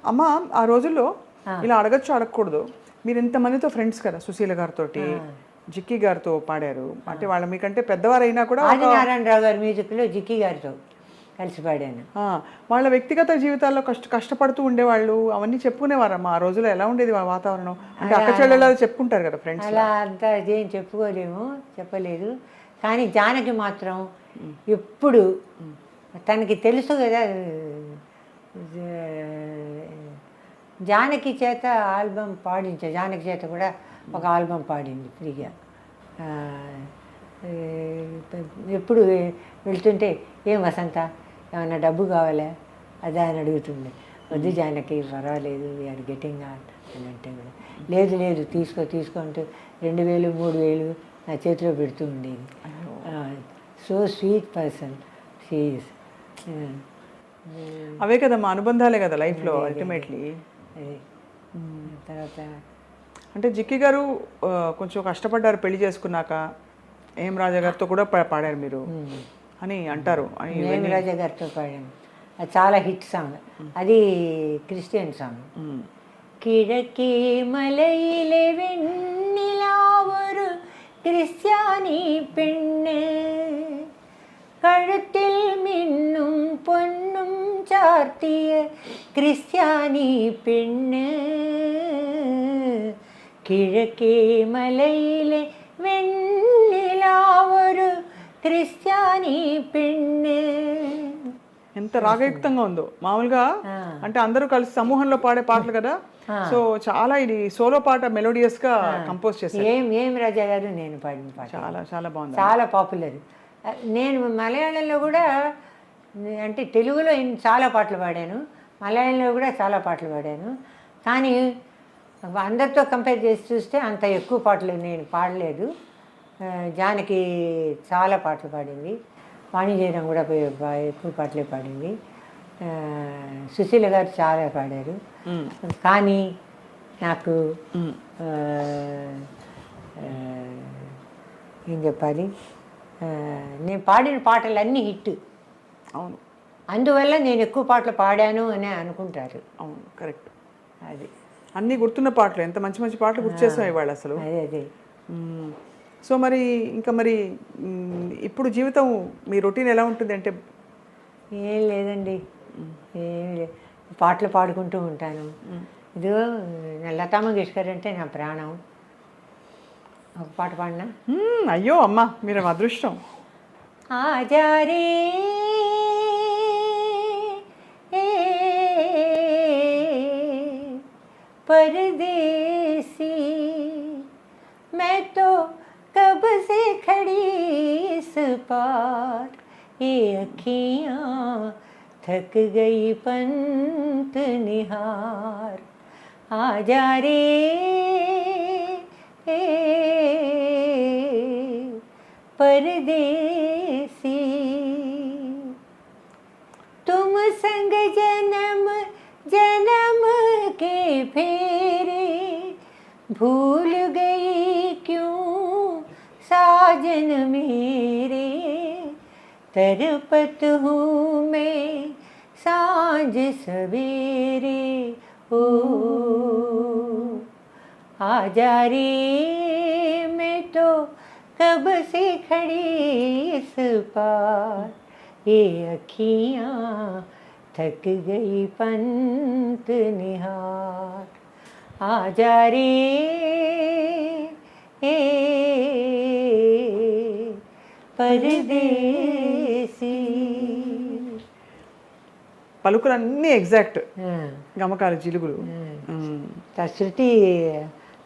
అమ్మ ఆ రోజుల్లో ఇలా అడగచ్చు అడగకూడదు, మీరు ఇంతమందితో ఫ్రెండ్స్ కదా, సుశీల గారితో, జిక్కి గారితో పాడారు అంటే వాళ్ళ మీకంటే పెద్దవారైనా కూడా ఆదినారాయణరావు గారి మ్యూజిక్లో జిక్కి గారితో కలిసి పాడాను. వాళ్ళ వ్యక్తిగత జీవితాల్లో కష్టపడుతూ ఉండేవాళ్ళు, అవన్నీ చెప్పుకునేవారమ్మా ఆ రోజుల్లో. ఎలా ఉండేది వాళ్ళ వాతావరణం అంటే అక్క చెల్లెలా చెప్పుకుంటారు కదా ఫ్రెండ్స్. అలా అంతా ఇదేం చెప్పుకోలేము, చెప్పలేదు. కానీ జానకి మాత్రం ఎప్పుడు తనకి తెలుసు కదా, జానకి చేత ఆల్బమ్ పాడించా, జానకి చేత కూడా ఒక ఆల్బమ్ పాడింది ఫ్రీగా. ఎప్పుడు వెళ్తుంటే ఏం వసంత ఏమన్నా డబ్బు కావాలా అదే అని అడుగుతుంది. వద్దు జానకి పర్వాలేదు, వీఆర్ గెటింగ్ ఆన్ అని అంటే కూడా లేదు లేదు తీసుకుంటూ 2000 3000 నా చేతిలో పెడుతూ ఉండేది. So sweet person she is. అవే కదా మా అనుబంధాలే కదా లైఫ్లో అల్టిమేట్లీ. తర్వాత అంటే జిక్కి గారు కొంచెం కష్టపడ్డారు పెళ్లి చేసుకున్నాక, ఏం రాజా గారితో కూడా పాడారు మీరు అని అంటారు. నేను రాజా గారితో పాడాను, అది చాలా హిట్ సాంగ్, అది క్రిస్టియన్ సాంగ్. കിഴക്കേ മലയിലെ വെണ്ണിലാവൊരു ക്രിസ്ത്യാനി പെണ്ണ്, കഴുത്തിൽ മിന്നും പൊന്നും ചാർത്തിയ ക്രിസ്ത്യാനി പെണ്ണ്, കിഴക്കേ മലയിലെ വെണ്ണിലാവൊരു క్రిస్టియానీ పెన్ను. ఎంత రాగయుక్తంగా ఉందో. మామూలుగా అంటే అందరూ కలిసి సమూహంలో పాడే పాటలు కదా, సో చాలా ఇది సోలో పాట మెలోడియస్ గా కంపోజ్ చేశారు. ఏం రాజా గారు నేను పాడిన పాట చాలా చాలా బాగుంది, చాలా పాపులర్. నేను మలయాళంలో కూడా, అంటే తెలుగులో చాలా పాటలు పాడాను, మలయాళంలో కూడా చాలా పాటలు పాడాను. కానీ అందరితో కంపేర్ చేసి చూస్తే అంత ఎక్కువ పాటలు నేను పాడలేదు. జానకి చాలా పాటలు పాడింది, వాణి జయరాం కూడా ఎక్కువ పాటలే పాడింది, సుశీల గారు చాలా పాడారు. కానీ నాకు ఏం చెప్పాలి, నేను పాడిన పాటలన్నీ హిట్. అవును, అందువల్ల నేను ఎక్కువ పాటలు పాడాను అని అనుకుంటారు. అవును కరెక్ట్. అది అన్నీ గుర్తున్న పాటలు, ఎంత మంచి మంచి పాటలు గుర్తు చేసాం ఇవాళ అసలు. అదే. సో మరి ఇంకా మరి ఇప్పుడు జీవితం మీ రొటీన్ ఎలా ఉంటుంది అంటే? ఏం లేదండి, ఏం లేదు, పాటలు పాడుకుంటూ ఉంటాను. ఇదిగో లతా మంగేష్కర్ అంటే నా ప్రాణం. ఒక పాట పాడినా? అయ్యో అమ్మ, మీరు అదృష్టం. ఆజారే परदेसी मैं तो कब से खड़ी इस पार, ये अखियाँ थक गई पंत निहार, आजा रे परदेसी, तुम संग जन्म जन्म के फेरे, भूल गई क्यों साजन मेरे, तरपत हूँ मैं सांझ सवेरे, ओ आजा रे मैं तो कब से खड़ी इस पार, ये अखियाँ थक गई पंत निहार, आजा रे परदेसी. పలుకులన్నీ ఎగ్జాక్ట్, గమకాలు జిలుగులు. శృతి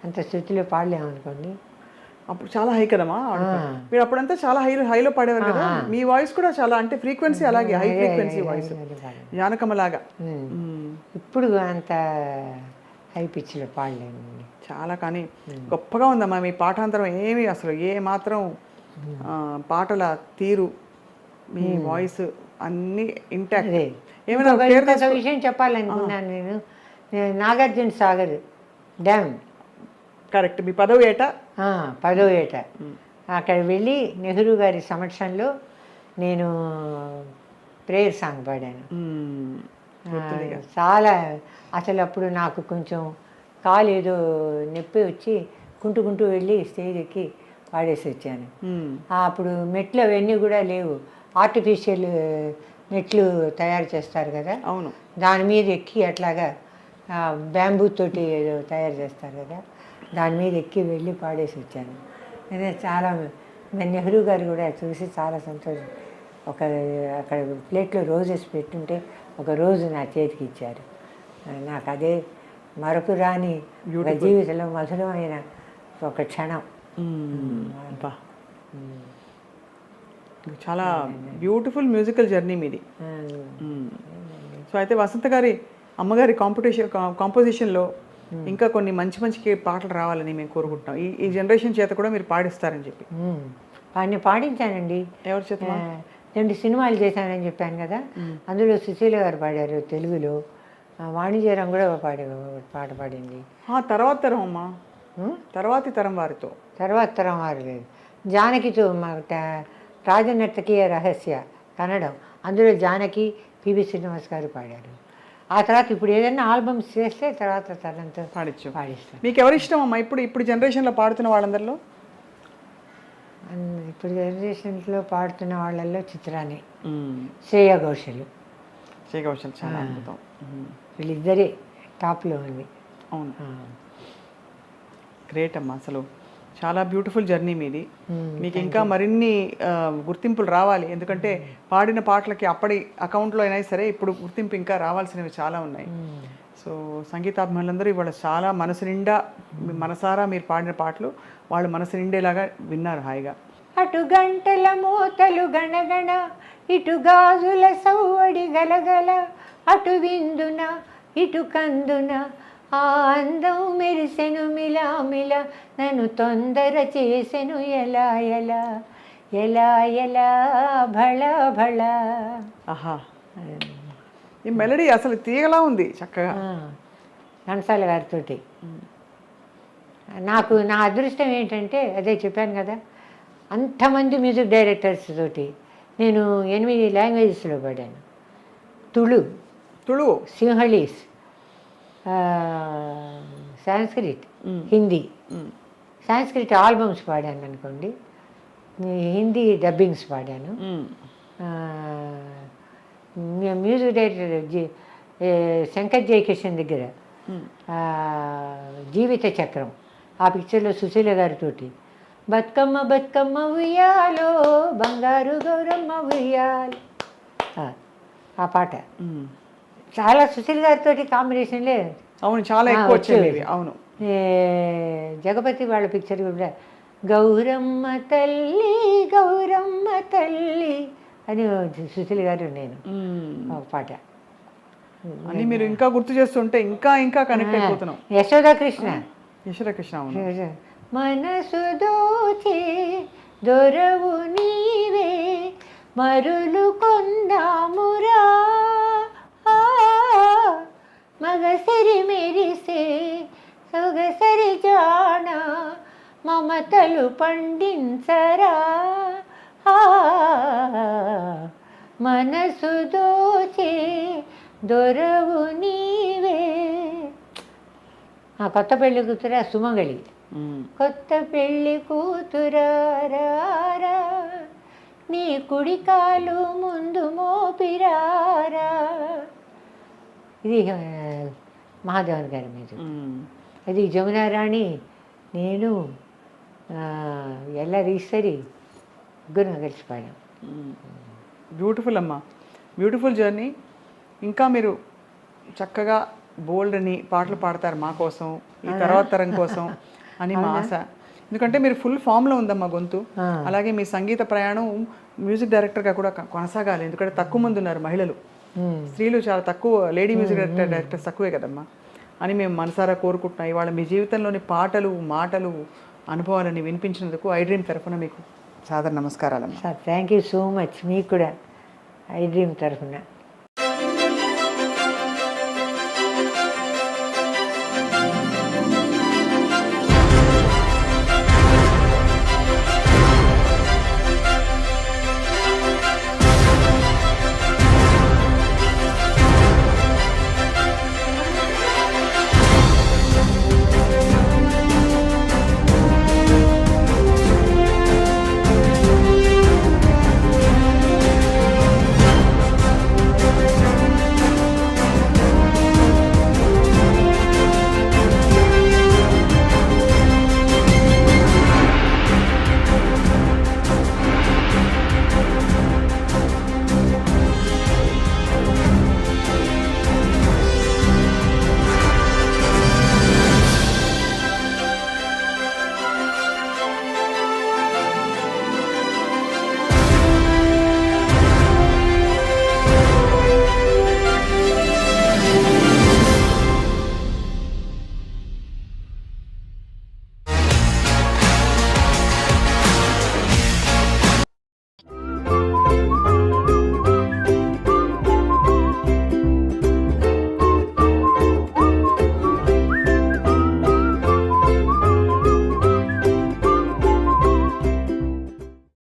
అంత శృతిలో పాడలేము అనుకోండి. అప్పుడు చాలా హై కదమ్మా మీరు అప్పుడంతా చాలా హైలో పాడేవారు కదా. మీ వాయిస్ కూడా చాలా అంటే ఫ్రీక్వెన్సీ అలాగే హై ఫ్రీక్వెన్సీ వాయిస్ జానకమ్మ లాగా. ఇప్పుడు అంత హై పిచ్లో పాడలేను. చాలా కానీ గొప్పగా ఉందమ్మా మీ పాఠాంతరం. ఏమి అసలు ఏ మాత్రం పాటల తీరు మీ వాయిస్ అన్నీ ఇంటాక్ట్. ఏమైనా ఇంకొక విషయం చెప్పాలనుకున్నాను నేను. నాగార్జున సాగర్ డ్యామ్ కరెక్ట్ మీ 10వ ఏట 10వ ఏట అక్కడ వెళ్ళి నెహ్రూ గారి సమక్షంలో నేను ప్రేయర్ సాంగ్ పాడాను. చాలా అసలు అప్పుడు నాకు కొంచెం కాలు ఏదో నొప్పి వచ్చి కుంటూ వెళ్ళి స్టేజ్ ఎక్కి పాడేసి వచ్చాను. అప్పుడు మెట్లు అవన్నీ కూడా లేవు, ఆర్టిఫిషియల్ మెట్లు తయారు చేస్తారు కదా, అవును, దాని మీద ఎక్కి అట్లాగా బ్యాంబూ తోటి ఏదో తయారు చేస్తారు కదా, దాని మీద ఎక్కి వెళ్ళి పాడేసి వచ్చాను. అదే చాలా నెహ్రూ గారు కూడా చూసి చాలా సంతోషం. అక్కడ ప్లేట్లో రోజెస్ పెట్టుంటే ఒక రోజు నా చేతికి ఇచ్చారు. నాకు అదే మరొక రాని జీవితంలో మధురమైన ఒక క్షణం. చాలా బ్యూటిఫుల్ మ్యూజికల్ జర్నీ మీది. సో అయితే వసంత గారి అమ్మగారి కాంపోజిషన్లో ఇంకా కొన్ని మంచి పాటలు రావాలని మేము కోరుకుంటున్నాం. ఈ జనరేషన్ చేత కూడా మీరు పాడిస్తారని చెప్పి. వాడిని పాడించానండి. ఎవరి చేత? 2 సినిమాలు చేశానని చెప్పాను కదా, అందులో సుశీల గారు పాడారు తెలుగులో, వాణిజ్యరం కూడా పాట పాడింది. తర్వాత తరం అమ్మా, తర్వాతి తరం వారితో. తర్వాత తరం వారు లేదు, జానకితో రాజనర్తకీయ రహస్య కన్నడం, అందులో జానకి పివి శ్రీనివాస్ గారు పాడారు. ఆ తర్వాత ఇప్పుడు ఏదైనా ఆల్బమ్స్ చేస్తే తర్వాత తనంతో పాడిస్తాను. మీకు ఎవరు ఇష్టం అమ్మా ఇప్పుడు జనరేషన్లో పాడుతున్న వాళ్ళందరిలో? ఇప్పుడు జనరేషన్లో పాడుతున్న వాళ్ళల్లో చిత్రాన్ని, శ్రేయా ఘోషల్ చాలా అద్భుతం. వీళ్ళిద్దరే టాప్లో ఉంది. అవును, గ్రేట్ అమ్మా. అసలు చాలా బ్యూటిఫుల్ జర్నీ మీది. మీకు ఇంకా మరిన్ని గుర్తింపులు రావాలి, ఎందుకంటే పాడిన పాటలకి అప్పటి అకౌంట్లో అయినా సరే ఇప్పుడు గుర్తింపు ఇంకా రావాల్సినవి చాలా ఉన్నాయి. సో సంగీతాభిమానులందరూ ఇవాళ చాలా మనసు నిండా మనసారా మీరు పాడిన పాటలు వాళ్ళు మనసు నిండేలాగా విన్నారు హాయిగా. అటు గంటల మోతలు గణగణ, ఇటు గాజుల సవ్వడి గలగల, అటు విందున ఇటు కందున ఆ అందం మెరిసెను మిలామిల, నన్ను తొందర చేసెను ఎలా ఎలా ఎలా ఎలా భళ భళ. ఆహా, ఈ మెలడీ అసలు తీగలా ఉంది చక్కగా. ఘంటసాల గారితో నాకు నా అదృష్టం ఏంటంటే అదే చెప్పాను కదా, అంతమంది మ్యూజిక్ డైరెక్టర్స్ తోటి నేను 8 లాంగ్వేజెస్లో పాడాను. Tulu, Sinhalese, Sanskrit, Hindi. Sanskrit albums పాడాను అనుకోండి, హిందీ డబ్బింగ్స్ పాడాను. మ్యూజిక్ డైరెక్టర్ శంకర్ జయకిషన్ దగ్గర జీవిత చక్రం, ఆ పిక్చర్లో సుశీల గారితోటి బతుకమ్మ బతుకమ్మ ఉయ్యాలో బంగారు గౌరమ్మ ఉయ్యాలి, ఆ పాట చాలా సుశీల్ గారితో కాంబినేషన్లే. అవును, చాలా ఎక్కువ వచ్చేవి. అవును, జగపతి వాళ్ళ పిక్చర్ కూడా గౌరమ్మ తల్లి అని సుశీల్ గారు నేను ఒక పాట. అని మీరు ఇంకా గుర్తు చేస్తుంటే ఇంకా కనెక్ట్ అయిపోతున్నాం. యశోదాకృష్ణ. అవును. మనసు దోచే దొరవు నీవే మరులు కొందామురా, మగసిరి మెరిసే సొగసరి జాన మమతలు పండించరా, మనసు దోచే దొరవు నీవే. కొత్త పెళ్లి కూతురా సుమంగళి, కొత్త పెళ్లి కూతురారా నీ కుడికాలు ముందు మోపిరారా. ఇది మహాదేవన్ గారి మీద. అది జమునారాణి, నేను ఎల్లరీశ్వరి ముగ్గురు కలిసి పాడాం. బ్యూటిఫుల్ అమ్మా, బ్యూటిఫుల్ జర్నీ. ఇంకా మీరు చక్కగా బోల్డ్ అని పాటలు పాడతారు మా కోసం, ఈ తర్వాత తరం కోసం అని మా ఆశ. ఎందుకంటే మీరు ఫుల్ ఫామ్లో ఉందమ్మా గొంతు. అలాగే మీ సంగీత ప్రయాణం మ్యూజిక్ డైరెక్టర్గా కూడా కొనసాగాలి. ఎందుకంటే తక్కువ మంది ఉన్నారు మహిళలు, స్త్రీలు చాలా తక్కువ, లేడీ మ్యూజిక్ డైరెక్టర్స్ తక్కువే కదమ్మా అని మేము మనసారా కోరుకుంటున్నాం. ఇవాళ మీ జీవితంలోని పాటలు, మాటలు, అనుభవాలని వినిపించినందుకు ఐ డ్రీమ్ తరఫున మీకు సాదర నమస్కారాలమ్మా. Sir thank you so much. మీకు కూడా ఐ డ్రీమ్ తరఫున